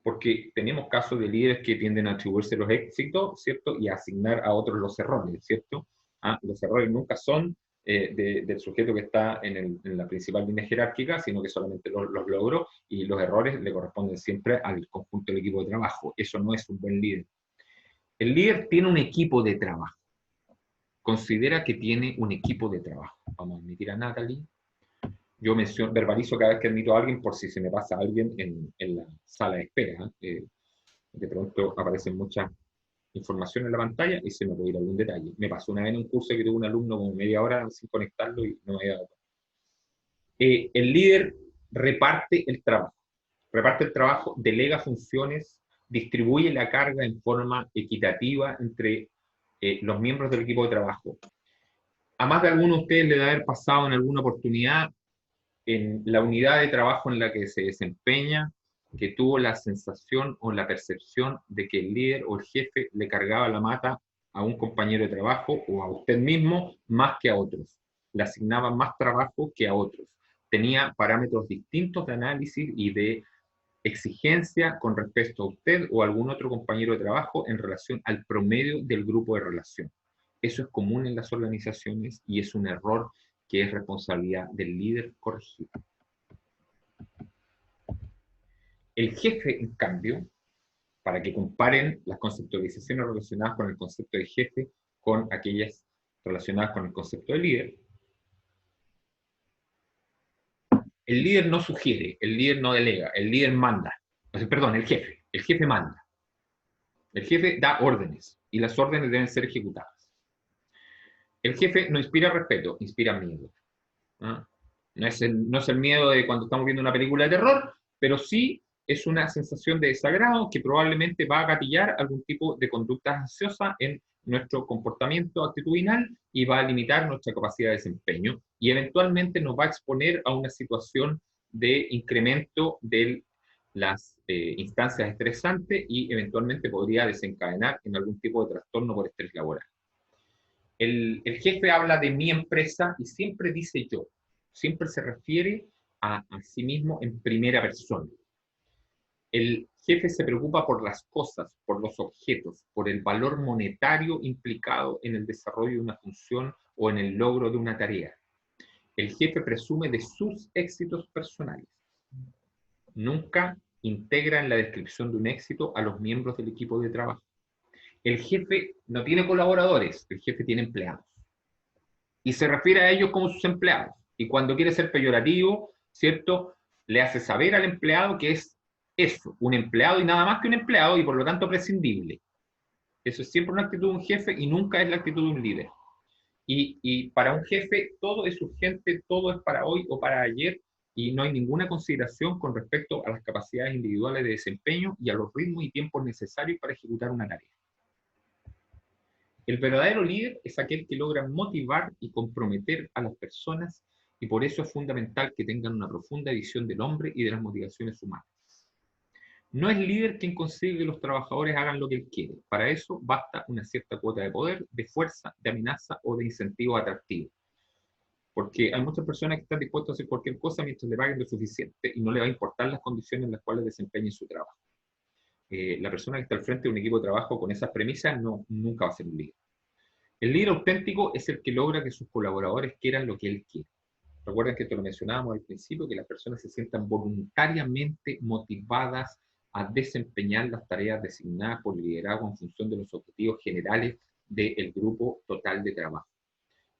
porque tenemos casos de líderes que tienden a atribuirse los éxitos, ¿cierto? Y a asignar a otros los errores, ¿cierto? Los errores nunca son del sujeto que está en la principal línea jerárquica, sino que solamente los logró, y los errores le corresponden siempre al conjunto del equipo de trabajo. Eso no es un buen líder. El líder tiene un equipo de trabajo. Considera que tiene un equipo de trabajo. Vamos a admitir a Natalie. Yo verbalizo cada vez que admito a alguien por si se me pasa a alguien en la sala de espera. De pronto aparecen muchas información en la pantalla y se me puede ir algún detalle. Me pasó una vez en un curso que tuve un alumno como media hora sin conectarlo y no me había dado. El líder reparte el trabajo, delega funciones, distribuye la carga en forma equitativa entre los miembros del equipo de trabajo. A más de alguno de ustedes le debe haber pasado en alguna oportunidad en la unidad de trabajo en la que se desempeña, que tuvo la sensación o la percepción de que el líder o el jefe le cargaba la mata a un compañero de trabajo o a usted mismo más que a otros. Le asignaba más trabajo que a otros. Tenía parámetros distintos de análisis y de exigencia con respecto a usted o a algún otro compañero de trabajo en relación al promedio del grupo de relación. Eso es común en las organizaciones y es un error que es responsabilidad del líder corregir. El jefe, en cambio, para que comparen las conceptualizaciones relacionadas con el concepto de jefe con aquellas relacionadas con el concepto de líder, el líder no sugiere, el líder no delega, el líder manda. Perdón, el jefe manda. El jefe da órdenes y las órdenes deben ser ejecutadas. El jefe no inspira respeto, inspira miedo. ¿Ah? No es el miedo de cuando estamos viendo una película de terror, pero sí es una sensación de desagrado que probablemente va a gatillar algún tipo de conducta ansiosa en nuestro comportamiento actitudinal y va a limitar nuestra capacidad de desempeño y eventualmente nos va a exponer a una situación de incremento de las instancias estresantes y eventualmente podría desencadenar en algún tipo de trastorno por estrés laboral. El jefe habla de mi empresa y siempre dice yo, siempre se refiere a sí mismo en primera persona. El jefe se preocupa por las cosas, por los objetos, por el valor monetario implicado en el desarrollo de una función o en el logro de una tarea. El jefe presume de sus éxitos personales. Nunca integra en la descripción de un éxito a los miembros del equipo de trabajo. El jefe no tiene colaboradores, el jefe tiene empleados. Y se refiere a ellos como sus empleados. Y cuando quiere ser peyorativo, ¿cierto?, le hace saber al empleado que es eso, un empleado y nada más que un empleado y por lo tanto prescindible. Eso es siempre una actitud de un jefe y nunca es la actitud de un líder. Y para un jefe todo es urgente, todo es para hoy o para ayer y no hay ninguna consideración con respecto a las capacidades individuales de desempeño y a los ritmos y tiempos necesarios para ejecutar una tarea. El verdadero líder es aquel que logra motivar y comprometer a las personas y por eso es fundamental que tengan una profunda visión del hombre y de las motivaciones humanas. No es líder quien consigue que los trabajadores hagan lo que él quiere. Para eso basta una cierta cuota de poder, de fuerza, de amenaza o de incentivo atractivo. Porque hay muchas personas que están dispuestas a hacer cualquier cosa mientras le paguen lo suficiente y no le va a importar las condiciones en las cuales desempeñen su trabajo. La persona que está al frente de un equipo de trabajo con esas premisas nunca va a ser un líder. El líder auténtico es el que logra que sus colaboradores quieran lo que él quiere. Recuerden que esto lo mencionábamos al principio, que las personas se sientan voluntariamente motivadas a desempeñar las tareas designadas por el liderazgo en función de los objetivos generales del grupo total de trabajo.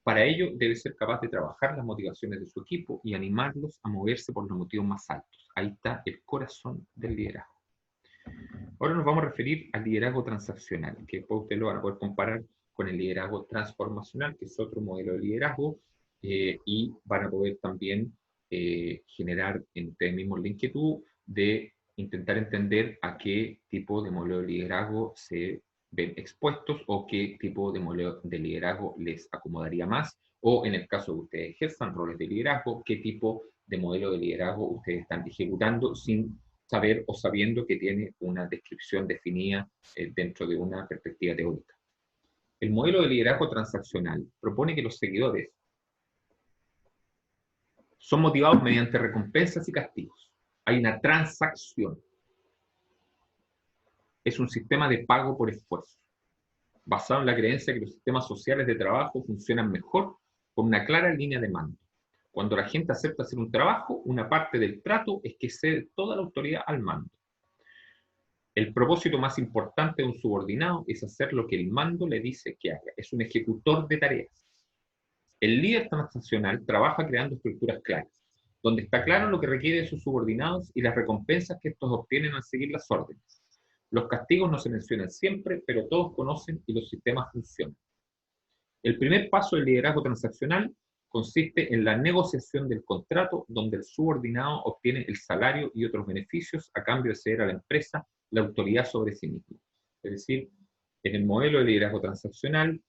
Para ello debe ser capaz de trabajar las motivaciones de su equipo y animarlos a moverse por los motivos más altos. Ahí está el corazón del liderazgo. Ahora nos vamos a referir al liderazgo transaccional, que después ustedes lo van a poder comparar con el liderazgo transformacional, que es otro modelo de liderazgo, y van a poder también generar en ustedes mismos la inquietud de intentar entender a qué tipo de modelo de liderazgo se ven expuestos o qué tipo de modelo de liderazgo les acomodaría más, o en el caso que ustedes ejerzan roles de liderazgo, qué tipo de modelo de liderazgo ustedes están ejecutando sin saber o sabiendo que tiene una descripción definida dentro de una perspectiva teórica. El modelo de liderazgo transaccional propone que los seguidores son motivados mediante recompensas y castigos. Hay una transacción. Es un sistema de pago por esfuerzo, basado en la creencia que los sistemas sociales de trabajo funcionan mejor con una clara línea de mando. Cuando la gente acepta hacer un trabajo, una parte del trato es que cede toda la autoridad al mando. El propósito más importante de un subordinado es hacer lo que el mando le dice que haga. Es un ejecutor de tareas. El líder transaccional trabaja creando estructuras claras, donde está claro lo que requiere de sus subordinados y las recompensas que estos obtienen al seguir las órdenes. Los castigos no se mencionan siempre, pero todos conocen y los sistemas funcionan. El primer paso del liderazgo transaccional consiste en la negociación del contrato donde el subordinado obtiene el salario y otros beneficios a cambio de ceder a la empresa la autoridad sobre sí mismo. Es decir, en el modelo de liderazgo transaccional,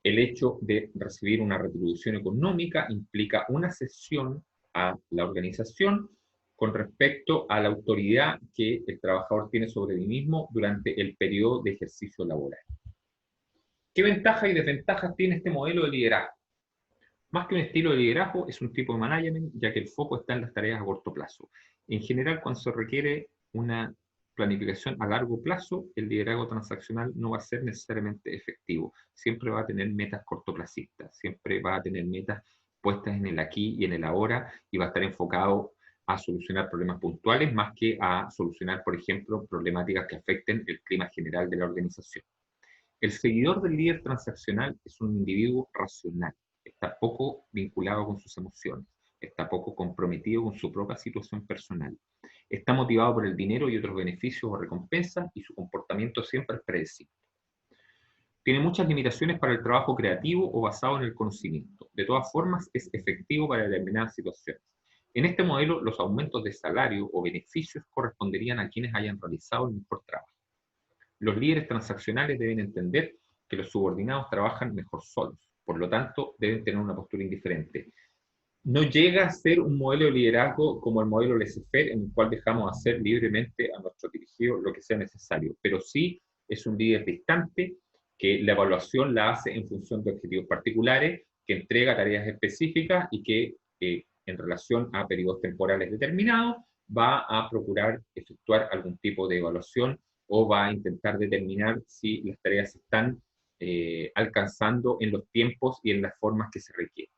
el hecho de recibir una retribución económica implica una cesión a la organización con respecto a la autoridad que el trabajador tiene sobre sí mismo durante el periodo de ejercicio laboral. ¿Qué ventajas y desventajas tiene este modelo de liderazgo? Más que un estilo de liderazgo, es un tipo de management, ya que el foco está en las tareas a corto plazo. En general, cuando se requiere una planificación a largo plazo, el liderazgo transaccional no va a ser necesariamente efectivo. Siempre va a tener metas cortoplacistas, siempre va a tener metas puestas en el aquí y en el ahora, y va a estar enfocado a solucionar problemas puntuales más que a solucionar, por ejemplo, problemáticas que afecten el clima general de la organización. El seguidor del líder transaccional es un individuo racional, está poco vinculado con sus emociones, está poco comprometido con su propia situación personal, está motivado por el dinero y otros beneficios o recompensas, y su comportamiento siempre es predecible. Tiene muchas limitaciones para el trabajo creativo o basado en el conocimiento. De todas formas, es efectivo para determinadas situaciones. En este modelo, los aumentos de salario o beneficios corresponderían a quienes hayan realizado el mejor trabajo. Los líderes transaccionales deben entender que los subordinados trabajan mejor solos, por lo tanto, deben tener una postura indiferente. No llega a ser un modelo de liderazgo como el modelo laissez-faire, en el cual dejamos hacer libremente a nuestro dirigido lo que sea necesario, pero sí es un líder distante, que la evaluación la hace en función de objetivos particulares, que entrega tareas específicas y que en relación a periodos temporales determinados va a procurar efectuar algún tipo de evaluación o va a intentar determinar si las tareas se están alcanzando en los tiempos y en las formas que se requieren.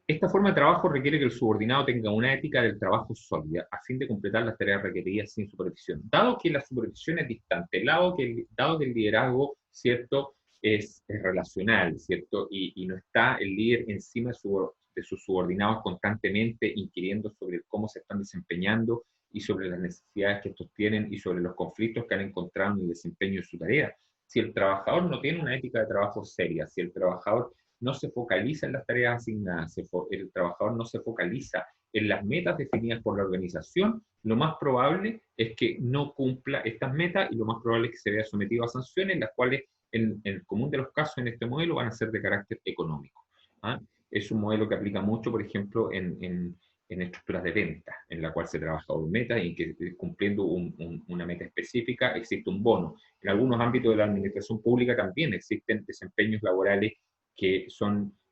Esta forma de trabajo requiere que el subordinado tenga una ética del trabajo sólida a fin de completar las tareas requeridas sin supervisión. Dado que la supervisión es distante, dado que el liderazgo, ¿cierto?, es relacional, ¿cierto?, y no está el líder encima de sus subordinados constantemente inquiriendo sobre cómo se están desempeñando y sobre las necesidades que estos tienen y sobre los conflictos que han encontrado en el desempeño de su tarea. Si el trabajador no tiene una ética de trabajo seria, si el trabajador no se focaliza en las tareas asignadas, el trabajador no se focaliza en las metas definidas por la organización, lo más probable es que no cumpla estas metas y lo más probable es que se vea sometido a sanciones, las cuales en el común de los casos en este modelo van a ser de carácter económico. ¿Ah? Es un modelo que aplica mucho, por ejemplo, en estructuras de venta, en la cual se trabaja por meta y que cumpliendo una meta específica existe un bono. En algunos ámbitos de la administración pública también existen desempeños laborales que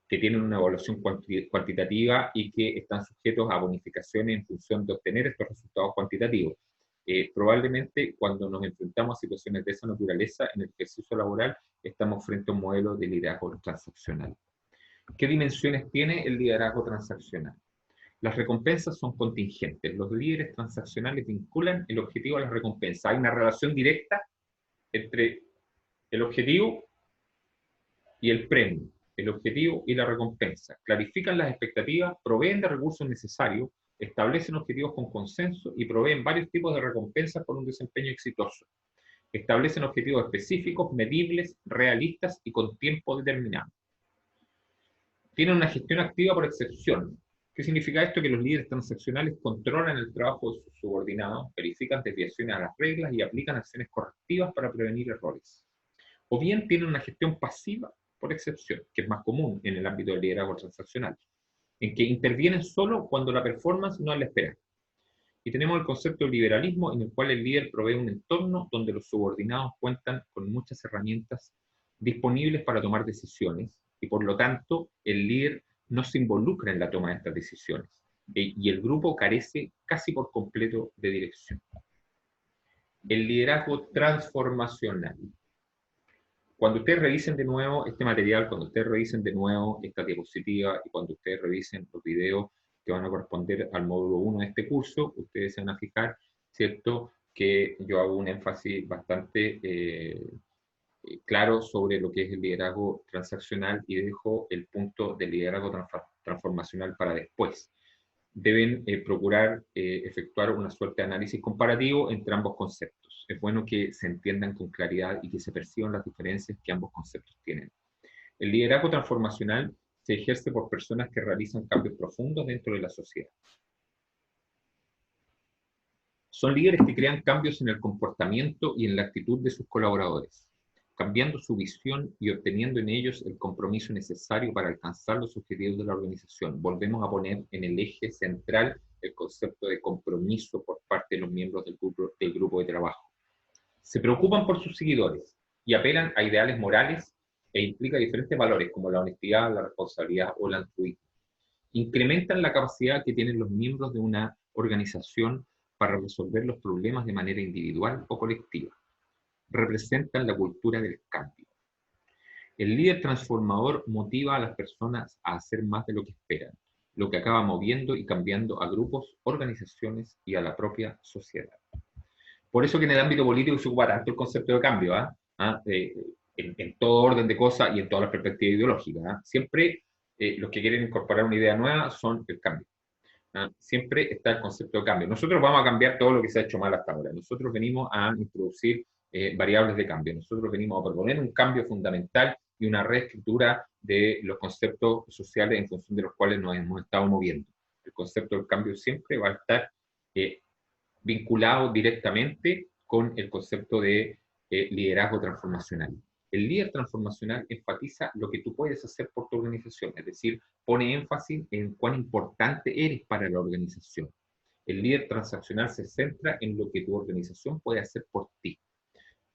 tienen una evaluación cuantitativa y que están sujetos a bonificaciones en función de obtener estos resultados cuantitativos. Probablemente cuando nos enfrentamos a situaciones de esa naturaleza en el ejercicio laboral, estamos frente a un modelo de liderazgo transaccional. ¿Qué dimensiones tiene el liderazgo transaccional? Las recompensas son contingentes. Los líderes transaccionales vinculan el objetivo a las recompensas. Hay una relación directa entre el objetivo y el premio, el objetivo y la recompensa. Clarifican las expectativas, proveen de recursos necesarios, establecen objetivos con consenso y proveen varios tipos de recompensas por un desempeño exitoso. Establecen objetivos específicos, medibles, realistas y con tiempo determinado. Tienen una gestión activa por excepción. ¿Qué significa esto? Que los líderes transaccionales controlan el trabajo de sus subordinados, verifican desviaciones a las reglas y aplican acciones correctivas para prevenir errores. O bien tienen una gestión pasiva por excepción, que es más común en el ámbito del liderazgo transaccional, en que intervienen solo cuando la performance no es la esperada. Y tenemos el concepto de liberalismo, en el cual el líder provee un entorno donde los subordinados cuentan con muchas herramientas disponibles para tomar decisiones, y por lo tanto el líder no se involucra en la toma de estas decisiones, y el grupo carece casi por completo de dirección. El liderazgo transformacional. Cuando ustedes revisen de nuevo este material, cuando ustedes revisen de nuevo esta diapositiva y cuando ustedes revisen los videos que van a corresponder al módulo 1 de este curso, ustedes se van a fijar, ¿cierto?, que yo hago un énfasis bastante claro sobre lo que es el liderazgo transaccional y dejo el punto del liderazgo transformacional para después. Deben procurar efectuar una suerte de análisis comparativo entre ambos conceptos. Es bueno que se entiendan con claridad y que se perciban las diferencias que ambos conceptos tienen. El liderazgo transformacional se ejerce por personas que realizan cambios profundos dentro de la sociedad. Son líderes que crean cambios en el comportamiento y en la actitud de sus colaboradores, cambiando su visión y obteniendo en ellos el compromiso necesario para alcanzar los objetivos de la organización. Volvemos a poner en el eje central el concepto de compromiso por parte de los miembros del grupo de trabajo. Se preocupan por sus seguidores y apelan a ideales morales e implica diferentes valores como la honestidad, la responsabilidad o el altruismo. Incrementan la capacidad que tienen los miembros de una organización para resolver los problemas de manera individual o colectiva. Representan la cultura del cambio. El líder transformador motiva a las personas a hacer más de lo que esperan, lo que acaba moviendo y cambiando a grupos, organizaciones y a la propia sociedad. Por eso que en el ámbito político se ocupa tanto el concepto de cambio, en todo orden de cosas y en todas las perspectivas ideológicas. Siempre los que quieren incorporar una idea nueva son el cambio. Siempre está el concepto de cambio. Nosotros vamos a cambiar todo lo que se ha hecho mal hasta ahora. Nosotros venimos a introducir variables de cambio. Nosotros venimos a proponer un cambio fundamental y una reescritura de los conceptos sociales en función de los cuales nos hemos estado moviendo. El concepto del cambio siempre va a estar vinculado directamente con el concepto de liderazgo transformacional. El líder transformacional enfatiza lo que tú puedes hacer por tu organización, es decir, pone énfasis en cuán importante eres para la organización. El líder transaccional se centra en lo que tu organización puede hacer por ti.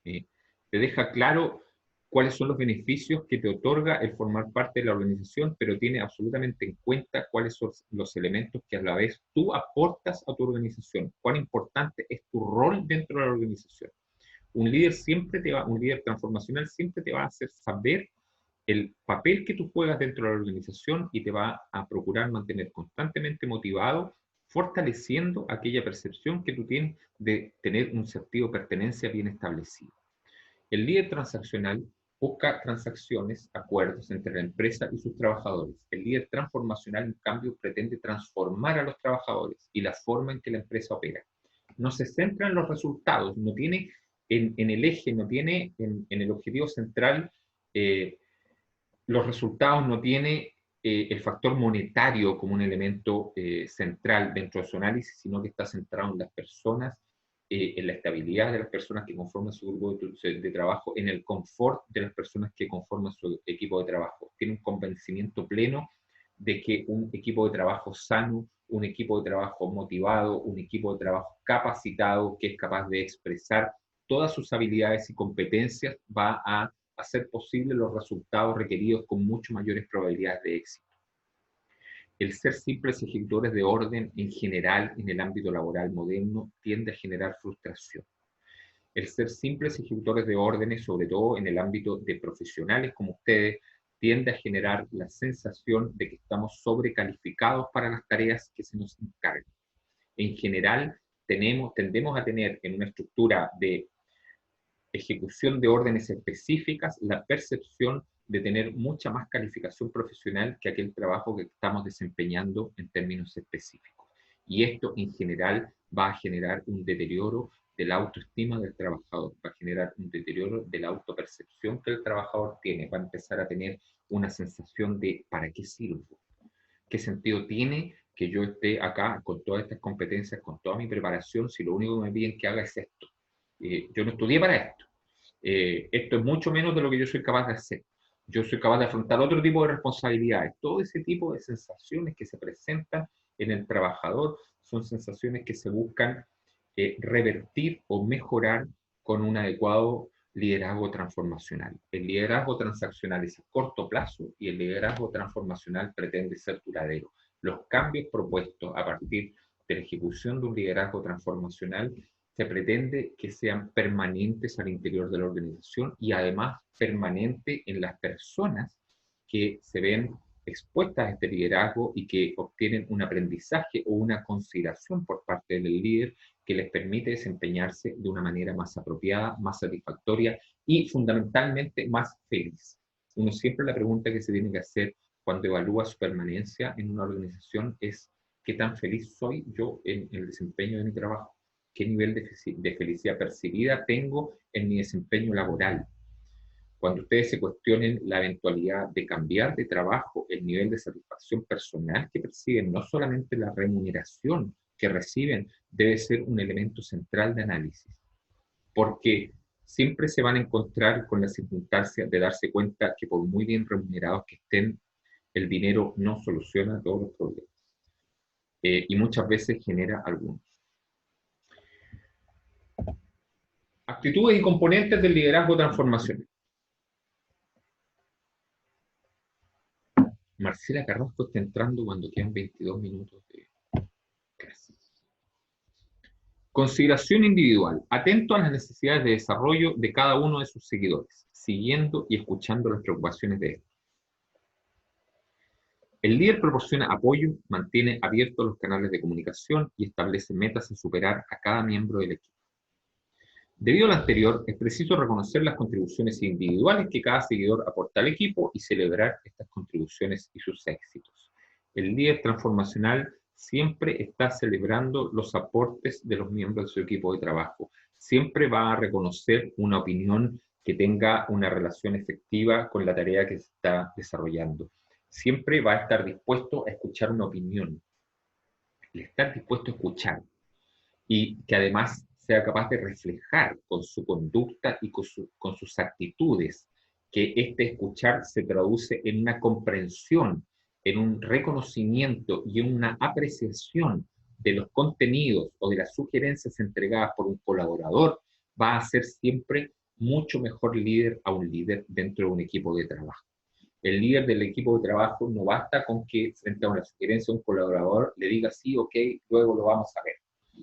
Te deja claro cuáles son los beneficios que te otorga el formar parte de la organización, pero tiene absolutamente en cuenta cuáles son los elementos que a la vez tú aportas a tu organización, cuán importante es tu rol dentro de la organización. Un líder transformacional siempre te va a hacer saber el papel que tú juegas dentro de la organización y te va a procurar mantener constantemente motivado, fortaleciendo aquella percepción que tú tienes de tener un sentido de pertenencia bien establecido. El líder transaccional busca transacciones, acuerdos entre la empresa y sus trabajadores. El líder transformacional, en cambio, pretende transformar a los trabajadores y la forma en que la empresa opera. No se centra en los resultados, no tiene en el eje, no tiene en el objetivo central los resultados, no tiene el factor monetario como un elemento central dentro de su análisis, sino que está centrado en las personas, en la estabilidad de las personas que conforman su grupo de trabajo, en el confort de las personas que conforman su equipo de trabajo. Tiene un convencimiento pleno de que un equipo de trabajo sano, un equipo de trabajo motivado, un equipo de trabajo capacitado, que es capaz de expresar todas sus habilidades y competencias, va a hacer posible los resultados requeridos con mucho mayores probabilidades de éxito. El ser simples ejecutores de orden en general en el ámbito laboral moderno tiende a generar frustración. El ser simples ejecutores de órdenes, sobre todo en el ámbito de profesionales como ustedes, tiende a generar la sensación de que estamos sobrecalificados para las tareas que se nos encargan. En general, tendemos a tener en una estructura de ejecución de órdenes específicas la percepción de tener mucha más calificación profesional que aquel trabajo que estamos desempeñando en términos específicos. Y esto en general va a generar un deterioro de la autoestima del trabajador, va a generar un deterioro de la autopercepción que el trabajador tiene, va a empezar a tener una sensación de ¿para qué sirvo? ¿Qué sentido tiene que yo esté acá con todas estas competencias, con toda mi preparación, si lo único que me piden que haga es esto? Yo no estudié para esto. Esto es mucho menos de lo que yo soy capaz de hacer. Yo soy capaz de afrontar otro tipo de responsabilidades. Todo ese tipo de sensaciones que se presentan en el trabajador son sensaciones que se buscan revertir o mejorar con un adecuado liderazgo transformacional. El liderazgo transaccional es a corto plazo y el liderazgo transformacional pretende ser duradero. Los cambios propuestos a partir de la ejecución de un liderazgo transformacional se pretende que sean permanentes al interior de la organización y además permanente en las personas que se ven expuestas a este liderazgo y que obtienen un aprendizaje o una consideración por parte del líder que les permite desempeñarse de una manera más apropiada, más satisfactoria y fundamentalmente más feliz. Uno siempre la pregunta que se tiene que hacer cuando evalúa su permanencia en una organización es ¿qué tan feliz soy yo en el desempeño de mi trabajo? ¿Qué nivel de felicidad percibida tengo en mi desempeño laboral? cuando ustedes se cuestionen la eventualidad de cambiar de trabajo, el nivel de satisfacción personal que perciben, no solamente la remuneración que reciben, debe ser un elemento central de análisis. Porque siempre se van a encontrar con la circunstancia de darse cuenta que por muy bien remunerados que estén, el dinero no soluciona todos los problemas. Y muchas veces genera algunos. Actitudes y componentes del liderazgo transformacional. Marcela Carrasco está entrando cuando quedan 22 minutos de clase. Consideración individual. Atento a las necesidades de desarrollo de cada uno de sus seguidores, siguiendo y escuchando las preocupaciones de ellos. El líder proporciona apoyo, mantiene abiertos los canales de comunicación y establece metas a superar a cada miembro del equipo. Debido a lo anterior, es preciso reconocer las contribuciones individuales que cada seguidor aporta al equipo y celebrar estas contribuciones y sus éxitos. El líder transformacional siempre está celebrando los aportes de los miembros de su equipo de trabajo. Siempre va a reconocer una opinión que tenga una relación efectiva con la tarea que se está desarrollando. Siempre va a estar dispuesto a escuchar una opinión. El estar dispuesto a escuchar. Y que además sea capaz de reflejar con su conducta y con sus actitudes, que este escuchar se traduce en una comprensión, en un reconocimiento y en una apreciación de los contenidos o de las sugerencias entregadas por un colaborador, va a ser siempre mucho mejor líder a un líder dentro de un equipo de trabajo. El líder del equipo de trabajo no basta con que frente a una sugerencia un colaborador le diga sí, ok, luego lo vamos a ver.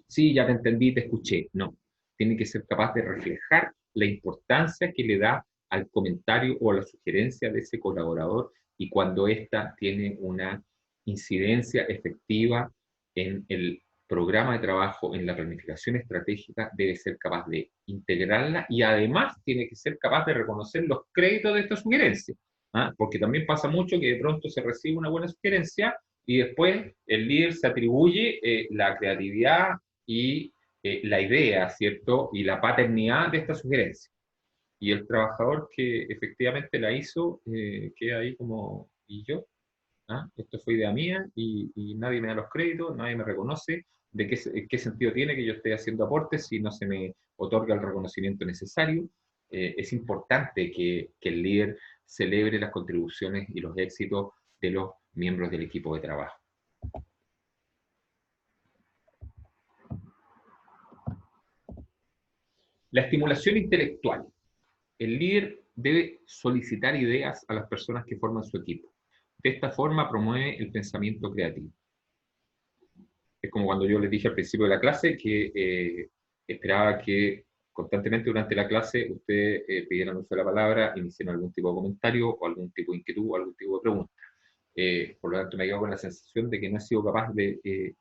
Sí, ya te entendí, te escuché. No, tiene que ser capaz de reflejar la importancia que le da al comentario o a la sugerencia de ese colaborador y cuando ésta tiene una incidencia efectiva en el programa de trabajo, en la planificación estratégica, debe ser capaz de integrarla y además tiene que ser capaz de reconocer los créditos de esta sugerencia. ¿Ah? Porque también pasa mucho que de pronto se recibe una buena sugerencia y después el líder se atribuye la creatividad y la idea, ¿cierto? Y la paternidad de esta sugerencia. Y el trabajador que efectivamente la hizo queda ahí como, ¿y yo? ¿Ah? Esto fue idea mía y nadie me da los créditos, nadie me reconoce. ¿De qué sentido tiene que yo esté haciendo aportes si no se me otorga el reconocimiento necesario? Es importante que el líder celebre las contribuciones y los éxitos de los miembros del equipo de trabajo. La estimulación intelectual. El líder debe solicitar ideas a las personas que forman su equipo. De esta forma promueve el pensamiento creativo. Es como cuando yo les dije al principio de la clase que esperaba que constantemente durante la clase ustedes pidieran uso de la palabra, iniciaran algún tipo de comentario o algún tipo de inquietud o algún tipo de pregunta. Por lo tanto, me quedo con la sensación de que no he sido capaz de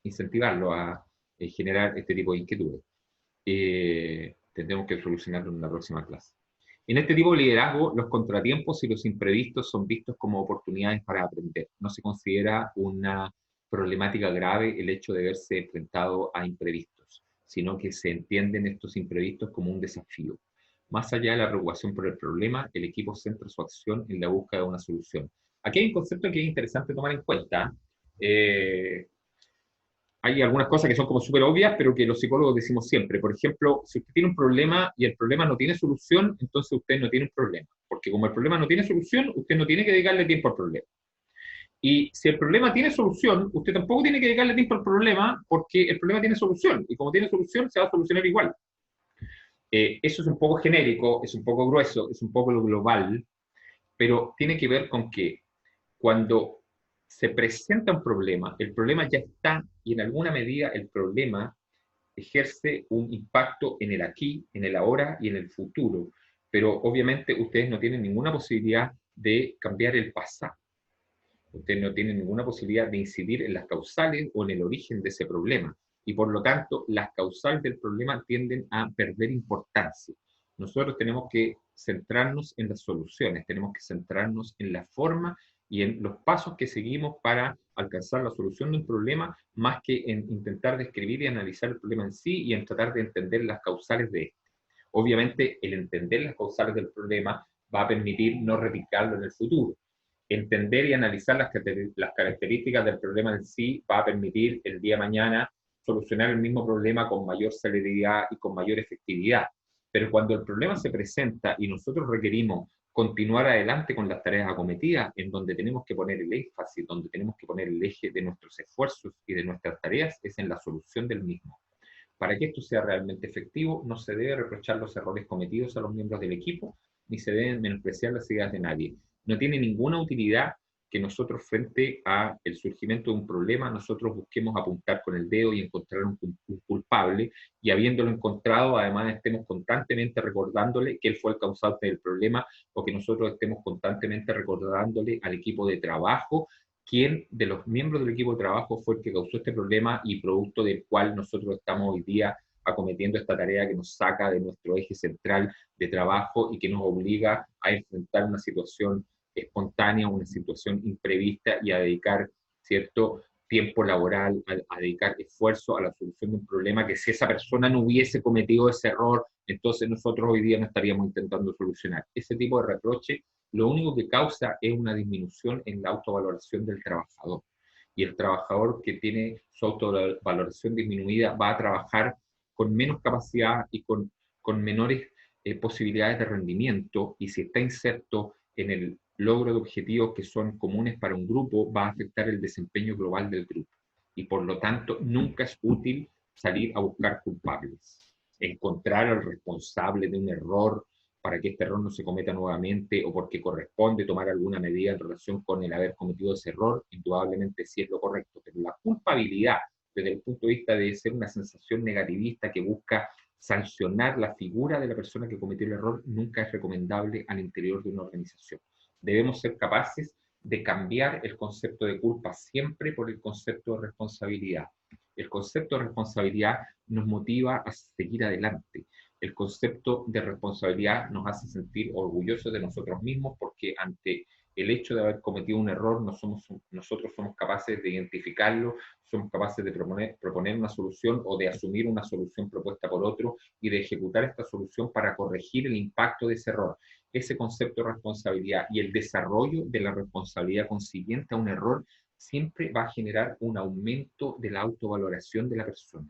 incentivarlo a generar este tipo de inquietudes. Tendremos que solucionarlo en la próxima clase. En este tipo de liderazgo, los contratiempos y los imprevistos son vistos como oportunidades para aprender. No se considera una problemática grave el hecho de verse enfrentado a imprevistos, sino que se entienden estos imprevistos como un desafío. Más allá de la preocupación por el problema, el equipo centra su acción en la búsqueda de una solución. Aquí hay un concepto que es interesante tomar en cuenta. Hay algunas cosas que son como súper obvias, pero que los psicólogos decimos siempre. Por ejemplo, si usted tiene un problema y el problema no tiene solución, entonces usted no tiene un problema. Porque como el problema no tiene solución, usted no tiene que dedicarle tiempo al problema. Y si el problema tiene solución, usted tampoco tiene que dedicarle tiempo al problema porque el problema tiene solución. Y como tiene solución, se va a solucionar igual. Eso es un poco genérico, es un poco grueso, es un poco lo global, pero tiene que ver con que cuando se presenta un problema, el problema ya está y en alguna medida el problema ejerce un impacto en el aquí, en el ahora y en el futuro. Pero obviamente ustedes no tienen ninguna posibilidad de cambiar el pasado. Ustedes no tienen ninguna posibilidad de incidir en las causales o en el origen de ese problema. Y por lo tanto, las causales del problema tienden a perder importancia. Nosotros tenemos que centrarnos en las soluciones, tenemos que centrarnos en la forma y en los pasos que seguimos para alcanzar la solución de un problema, más que en intentar describir y analizar el problema en sí y en tratar de entender las causales de este. Obviamente, el entender las causales del problema va a permitir no replicarlo en el futuro. Entender y analizar las características del problema en sí va a permitir el día de mañana solucionar el mismo problema con mayor celeridad y con mayor efectividad. Pero cuando el problema se presenta y nosotros requerimos continuar adelante con las tareas acometidas, en donde tenemos que poner el énfasis, donde tenemos que poner el eje de nuestros esfuerzos y de nuestras tareas, es en la solución del mismo. Para que esto sea realmente efectivo, no se debe reprochar los errores cometidos a los miembros del equipo, ni se deben menospreciar las ideas de nadie. No tiene ninguna utilidad que nosotros, frente al surgimiento de un problema, nosotros busquemos apuntar con el dedo y encontrar un culpable, y habiéndolo encontrado, además estemos constantemente recordándole que él fue el causante del problema, o que nosotros estemos constantemente recordándole al equipo de trabajo quién de los miembros del equipo de trabajo fue el que causó este problema y producto del cual nosotros estamos hoy día acometiendo esta tarea que nos saca de nuestro eje central de trabajo y que nos obliga a enfrentar una situación espontánea, una situación imprevista, y a dedicar cierto tiempo laboral, a dedicar esfuerzo a la solución de un problema que, si esa persona no hubiese cometido ese error, entonces nosotros hoy día no estaríamos intentando solucionar. Ese tipo de reproche lo único que causa es una disminución en la autovaloración del trabajador. Y el trabajador que tiene su autovaloración disminuida va a trabajar con menos capacidad y con menores posibilidades de rendimiento, y si está inserto en el logro de objetivos que son comunes para un grupo, va a afectar el desempeño global del grupo. Y por lo tanto, nunca es útil salir a buscar culpables. Encontrar al responsable de un error para que este error no se cometa nuevamente, o porque corresponde tomar alguna medida en relación con el haber cometido ese error, indudablemente sí es lo correcto. Pero la culpabilidad, desde el punto de vista de ser una sensación negativista que busca sancionar la figura de la persona que cometió el error, nunca es recomendable al interior de una organización. Debemos ser capaces de cambiar el concepto de culpa siempre por el concepto de responsabilidad. El concepto de responsabilidad nos motiva a seguir adelante. El concepto de responsabilidad nos hace sentir orgullosos de nosotros mismos, porque ante el hecho de haber cometido un error, nosotros somos capaces de identificarlo, somos capaces de proponer una solución, o de asumir una solución propuesta por otro, y de ejecutar esta solución para corregir el impacto de ese error. Ese concepto de responsabilidad y el desarrollo de la responsabilidad consiguiente a un error siempre va a generar un aumento de la autovaloración de la persona,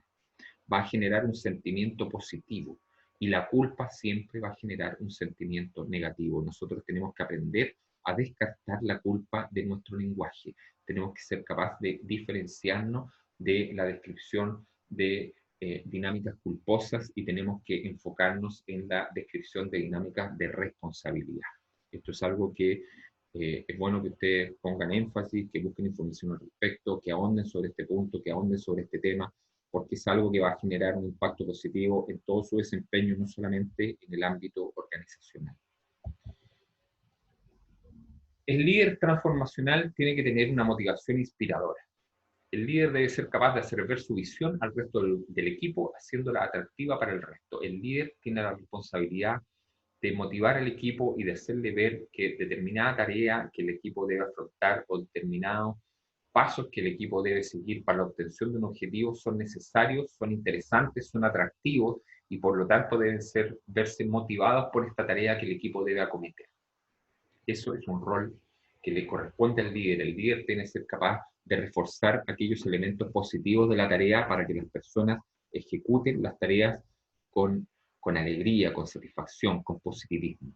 va a generar un sentimiento positivo, y la culpa siempre va a generar un sentimiento negativo. Nosotros tenemos que aprender a descartar la culpa de nuestro lenguaje. Tenemos que ser capaces de diferenciarnos de la descripción de dinámicas culposas, y tenemos que enfocarnos en la descripción de dinámicas de responsabilidad. Esto es algo que es bueno que ustedes pongan énfasis, que busquen información al respecto, que ahonden sobre este punto, que ahonden sobre este tema, porque es algo que va a generar un impacto positivo en todo su desempeño, no solamente en el ámbito organizacional. El líder transformacional tiene que tener una motivación inspiradora. El líder debe ser capaz de hacer ver su visión al resto del equipo, haciéndola atractiva para el resto. El líder tiene la responsabilidad de motivar al equipo y de hacerle ver que determinada tarea que el equipo debe afrontar, o determinados pasos que el equipo debe seguir para la obtención de un objetivo, son necesarios, son interesantes, son atractivos, y por lo tanto deben verse motivados por esta tarea que el equipo debe acometer. Eso es un rol que le corresponde al líder. El líder tiene que ser capaz de reforzar aquellos elementos positivos de la tarea para que las personas ejecuten las tareas con alegría, con satisfacción, con positivismo.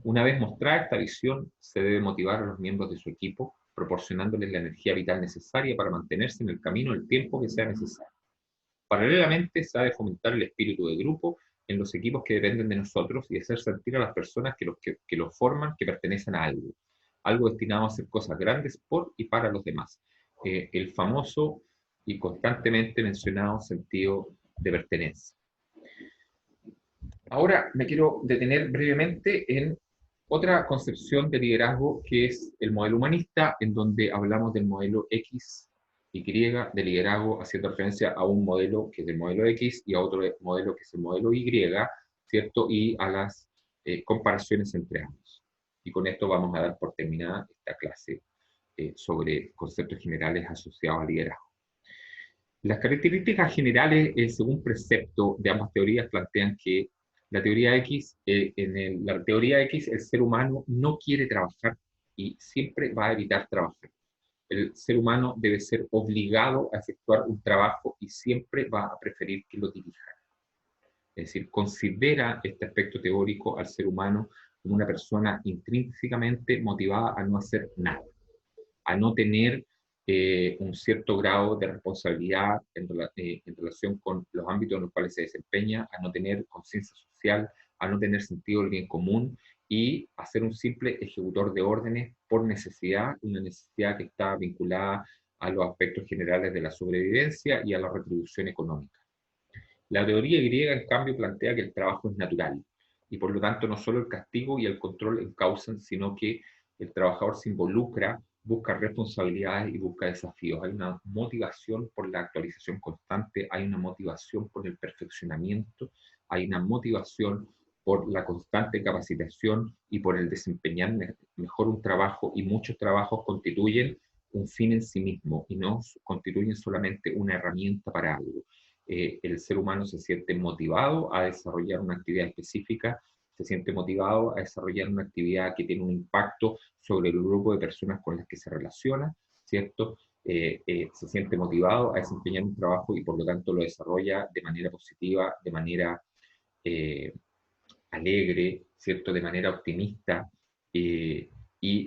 Una vez mostrada esta visión, se debe motivar a los miembros de su equipo, proporcionándoles la energía vital necesaria para mantenerse en el camino el tiempo que sea necesario. Paralelamente, se ha de fomentar el espíritu de grupo en los equipos que dependen de nosotros, y hacer sentir a las personas que los forman que pertenecen a algo destinado a hacer cosas grandes por y para los demás. El famoso y constantemente mencionado sentido de pertenencia. Ahora me quiero detener brevemente en otra concepción de liderazgo, que es el modelo humanista, en donde hablamos del modelo X, Y de liderazgo, haciendo referencia a un modelo que es el modelo X y a otro modelo que es el modelo Y, ¿cierto? Y a las comparaciones entre ambos. Y con esto vamos a dar por terminada esta clase sobre conceptos generales asociados al liderazgo. Las características generales, según precepto de ambas teorías, plantean que La teoría X, la teoría X, el ser humano no quiere trabajar y siempre va a evitar trabajar. El ser humano debe ser obligado a efectuar un trabajo y siempre va a preferir que lo dirijan. Es decir, considera este aspecto teórico al ser humano como una persona intrínsecamente motivada a no hacer nada, a no tener un cierto grado de responsabilidad en relación con los ámbitos en los cuales se desempeña, a no tener conciencia social, a no tener sentido del bien común y a ser un simple ejecutor de órdenes por necesidad, una necesidad que está vinculada a los aspectos generales de la sobrevivencia y a la retribución económica. La teoría griega, en cambio, plantea que el trabajo es natural y por lo tanto no solo el castigo y el control encausan, sino que el trabajador se involucra, busca responsabilidades y busca desafíos. Hay una motivación por la actualización constante, hay una motivación por el perfeccionamiento, hay una motivación por la constante capacitación y por el desempeñar mejor un trabajo, y muchos trabajos constituyen un fin en sí mismo y no constituyen solamente una herramienta para algo. El ser humano se siente motivado a desarrollar una actividad específica, se siente motivado a desarrollar una actividad que tiene un impacto sobre el grupo de personas con las que se relaciona, ¿cierto? Se siente motivado a desempeñar un trabajo y por lo tanto lo desarrolla de manera positiva, de manera alegre, ¿cierto? De manera optimista, y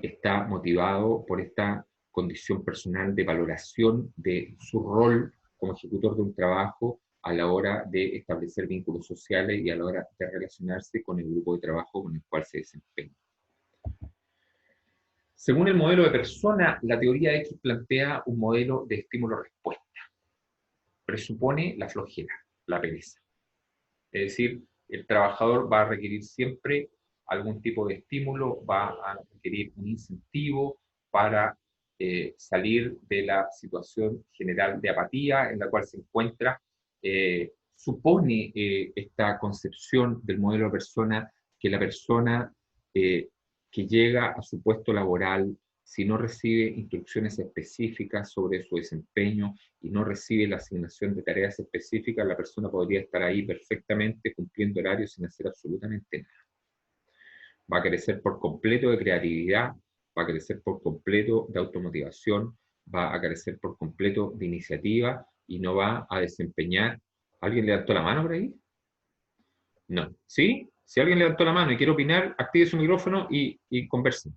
está motivado por esta condición personal de valoración de su rol como ejecutor de un trabajo a la hora de establecer vínculos sociales y a la hora de relacionarse con el grupo de trabajo con el cual se desempeña. Según el modelo de persona, la teoría X plantea un modelo de estímulo-respuesta. Presupone la flojera, la pereza. Es decir, el trabajador va a requerir siempre algún tipo de estímulo, va a requerir un incentivo para salir de la situación general de apatía en la cual se encuentra. Supone esta concepción del modelo de persona que la persona que llega a su puesto laboral, si no recibe instrucciones específicas sobre su desempeño y no recibe la asignación de tareas específicas, la persona podría estar ahí perfectamente cumpliendo horarios sin hacer absolutamente nada. Va a carecer por completo de creatividad, va a carecer por completo de automotivación, va a carecer por completo de iniciativa y no va a desempeñar. ¿Alguien levantó la mano por ahí? No. ¿Sí? Si alguien levantó la mano y quiere opinar, active su micrófono y converse.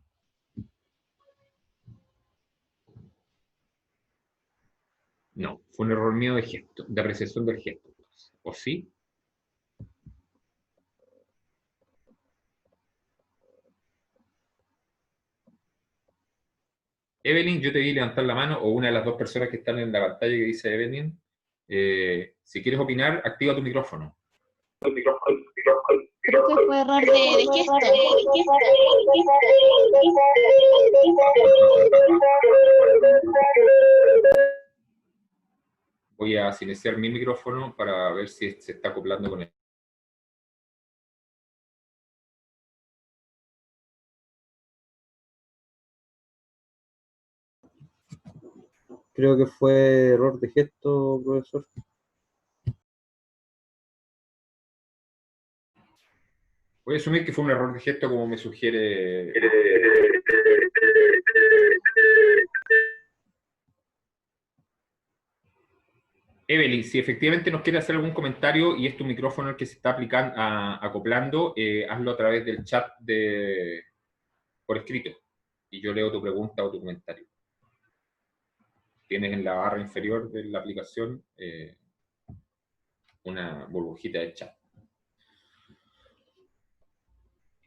No, fue un error mío de gesto, de apreciación del gesto. ¿O sí? Evelyn, yo te vi levantar la mano, o una de las dos personas que están en la pantalla que dice Evelyn. Si quieres opinar, activa tu micrófono. Creo que fue error de gesto. Voy a silenciar mi micrófono para ver si se está acoplando con él. Creo que fue error de gesto, profesor. Voy a asumir que fue un error de gesto como me sugiere. Evelyn, si efectivamente nos quiere hacer algún comentario y es tu micrófono el que se está acoplando, hazlo a través del chat por escrito y yo leo tu pregunta o tu comentario. Tienes en la barra inferior de la aplicación una burbujita de chat.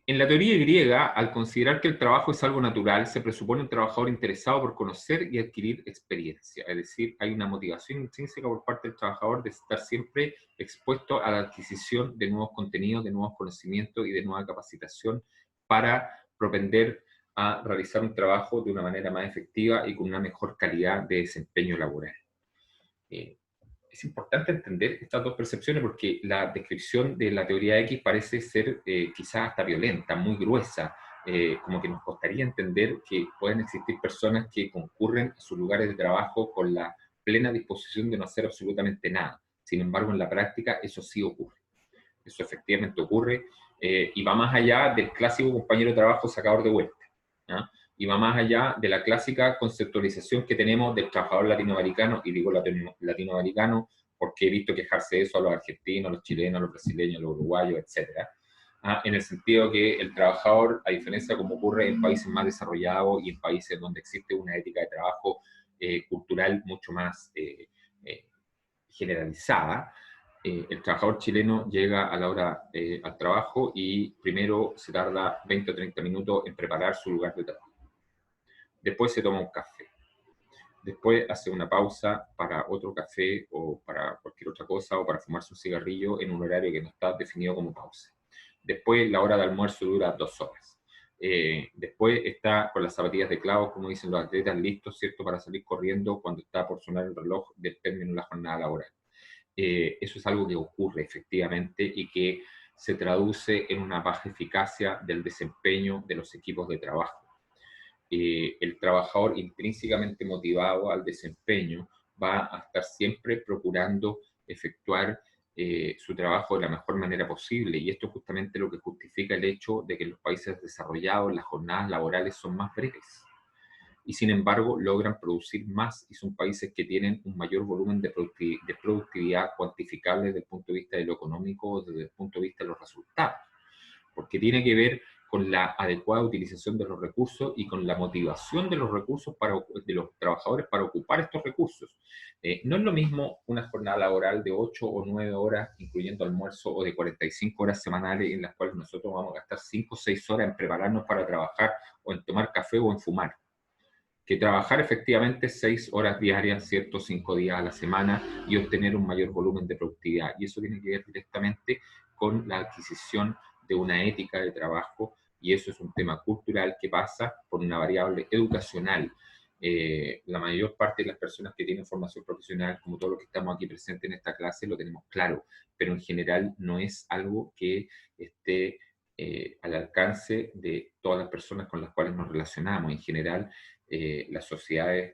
En la teoría griega, al considerar que el trabajo es algo natural, se presupone un trabajador interesado por conocer y adquirir experiencia. Es decir, hay una motivación intrínseca por parte del trabajador de estar siempre expuesto a la adquisición de nuevos contenidos, de nuevos conocimientos y de nueva capacitación para propender a realizar un trabajo de una manera más efectiva y con una mejor calidad de desempeño laboral. Es importante entender estas dos percepciones porque la descripción de la teoría X parece ser quizás hasta violenta, muy gruesa, como que nos costaría entender que pueden existir personas que concurren a sus lugares de trabajo con la plena disposición de no hacer absolutamente nada. Sin embargo, en la práctica eso sí ocurre. Eso efectivamente ocurre, y va más allá del clásico compañero de trabajo sacador de vuelta, ¿ya? Y va más allá de la clásica conceptualización que tenemos del trabajador latinoamericano, y digo latinoamericano porque he visto quejarse de eso a los argentinos, a los chilenos, a los brasileños, a los uruguayos, etc. En el sentido que el trabajador, a diferencia de como ocurre en países más desarrollados y en países donde existe una ética de trabajo cultural mucho más generalizada, el trabajador chileno llega a la hora al trabajo y primero se tarda 20 o 30 minutos en preparar su lugar de trabajo. Después se toma un café. Después hace una pausa para otro café o para cualquier otra cosa o para fumarse un cigarrillo en un horario que no está definido como pausa. Después la hora de almuerzo dura 2 horas. Después está con las zapatillas de clavos, como dicen los atletas, listos, ¿cierto?, para salir corriendo cuando está por sonar el reloj del término de la jornada laboral. Eso es algo que ocurre efectivamente y que se traduce en una baja eficacia del desempeño de los equipos de trabajo. El trabajador intrínsecamente motivado al desempeño va a estar siempre procurando efectuar su trabajo de la mejor manera posible, y esto es justamente lo que justifica el hecho de que en los países desarrollados las jornadas laborales son más breves, y sin embargo logran producir más, y son países que tienen un mayor volumen de productividad cuantificable desde el punto de vista de lo económico, desde el punto de vista de los resultados, porque tiene que ver con la adecuada utilización de los recursos y con la motivación de los recursos de los trabajadores para ocupar estos recursos. No es lo mismo una jornada laboral de 8 o 9 horas, incluyendo almuerzo, o de 45 horas semanales en las cuales nosotros vamos a gastar 5 o 6 horas en prepararnos para trabajar, o en tomar café o en fumar, que trabajar efectivamente 6 horas diarias, ¿cierto?, 5 días a la semana, y obtener un mayor volumen de productividad. Y eso tiene que ver directamente con la adquisición de una ética de trabajo, y eso es un tema cultural que pasa por una variable educacional. La mayor parte de las personas que tienen formación profesional, como todos los que estamos aquí presentes en esta clase, lo tenemos claro, pero en general no es algo que esté al alcance de todas las personas con las cuales nos relacionamos. En general, las sociedades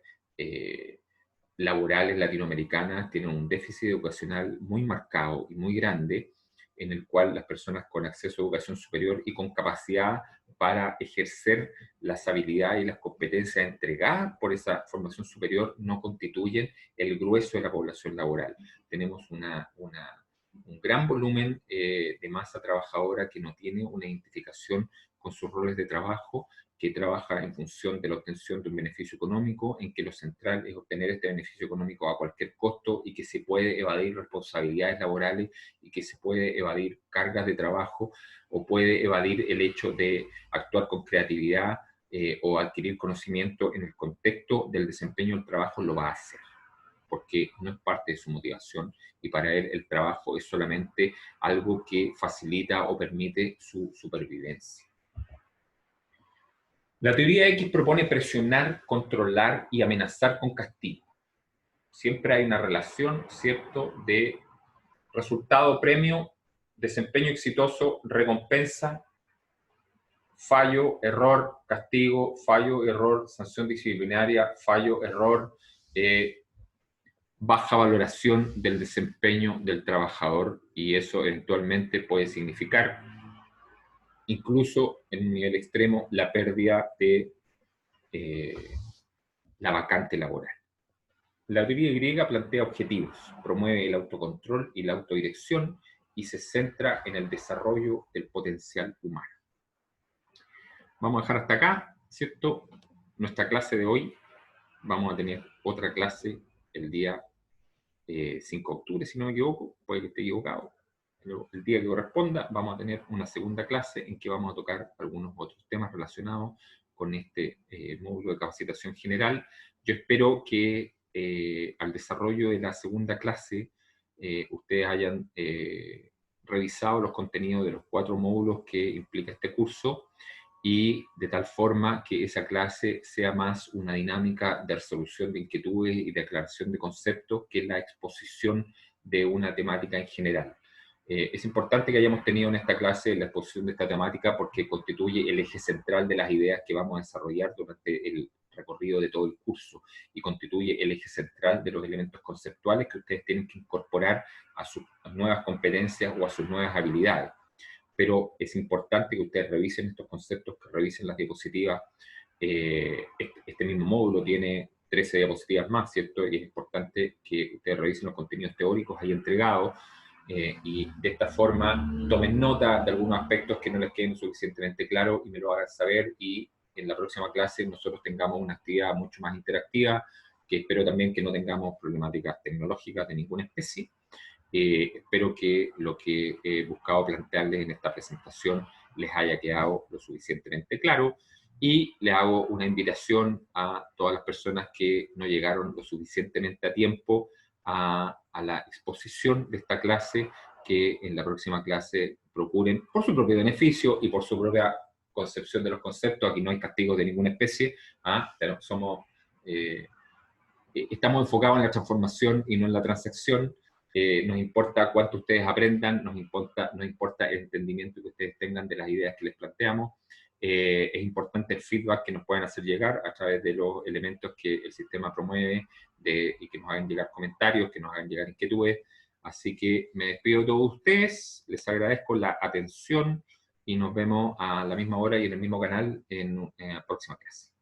laborales latinoamericanas tienen un déficit educacional muy marcado y muy grande, en el cual las personas con acceso a educación superior y con capacidad para ejercer las habilidades y las competencias entregadas por esa formación superior no constituyen el grueso de la población laboral. Tenemos un gran volumen de masa trabajadora que no tiene una identificación con sus roles de trabajo, que trabaja en función de la obtención de un beneficio económico, en que lo central es obtener este beneficio económico a cualquier costo, y que se puede evadir responsabilidades laborales, y que se puede evadir cargas de trabajo, o puede evadir el hecho de actuar con creatividad o adquirir conocimiento en el contexto del desempeño del trabajo. Lo va a hacer, porque no es parte de su motivación, y para él el trabajo es solamente algo que facilita o permite su supervivencia. La teoría X propone presionar, controlar y amenazar con castigo. Siempre hay una relación, ¿cierto?, de resultado, premio, desempeño exitoso, recompensa, fallo, error, castigo, fallo, error, sanción disciplinaria, fallo, error, baja valoración del desempeño del trabajador, y eso eventualmente puede significar, incluso en un nivel extremo, la pérdida de la vacante laboral. La teoría griega plantea objetivos, promueve el autocontrol y la autodirección, y se centra en el desarrollo del potencial humano. Vamos a dejar hasta acá, ¿cierto?, nuestra clase de hoy. Vamos a tener otra clase el día 5 de octubre, si no me equivoco, puede que esté equivocado. Pero el día que corresponda vamos a tener una segunda clase en que vamos a tocar algunos otros temas relacionados con este módulo de capacitación general. Yo espero que al desarrollo de la segunda clase ustedes hayan revisado los contenidos de los 4 módulos que implica este curso, y de tal forma que esa clase sea más una dinámica de resolución de inquietudes y de aclaración de conceptos que la exposición de una temática en general. Es importante que hayamos tenido en esta clase la exposición de esta temática, porque constituye el eje central de las ideas que vamos a desarrollar durante recorrido de todo el curso y constituye el eje central de los elementos conceptuales que ustedes tienen que incorporar a sus nuevas competencias o a sus nuevas habilidades. Pero es importante que ustedes revisen estos conceptos, que revisen las diapositivas. Este mismo módulo tiene 13 diapositivas más, ¿cierto? Y es importante que ustedes revisen los contenidos teóricos ahí entregados, y de esta forma tomen nota de algunos aspectos que no les queden suficientemente claros y me lo hagan saber, y en la próxima clase nosotros tengamos una actividad mucho más interactiva, que espero también que no tengamos problemáticas tecnológicas de ninguna especie. Espero que lo que he buscado plantearles en esta presentación les haya quedado lo suficientemente claro, y le hago una invitación a todas las personas que no llegaron lo suficientemente a tiempo a la exposición de esta clase, que en la próxima clase procuren, por su propio beneficio y por su propia concepción de los conceptos, aquí no hay castigo de ninguna especie, pero estamos enfocados en la transformación y no en la transacción. Nos importa cuánto ustedes aprendan, nos importa el entendimiento que ustedes tengan de las ideas que les planteamos. Es importante el feedback que nos pueden hacer llegar a través de los elementos que el sistema promueve, y que nos hagan llegar comentarios, que nos hagan llegar inquietudes. Así que me despido de todos ustedes, les agradezco la atención y nos vemos a la misma hora y en el mismo canal en la próxima clase.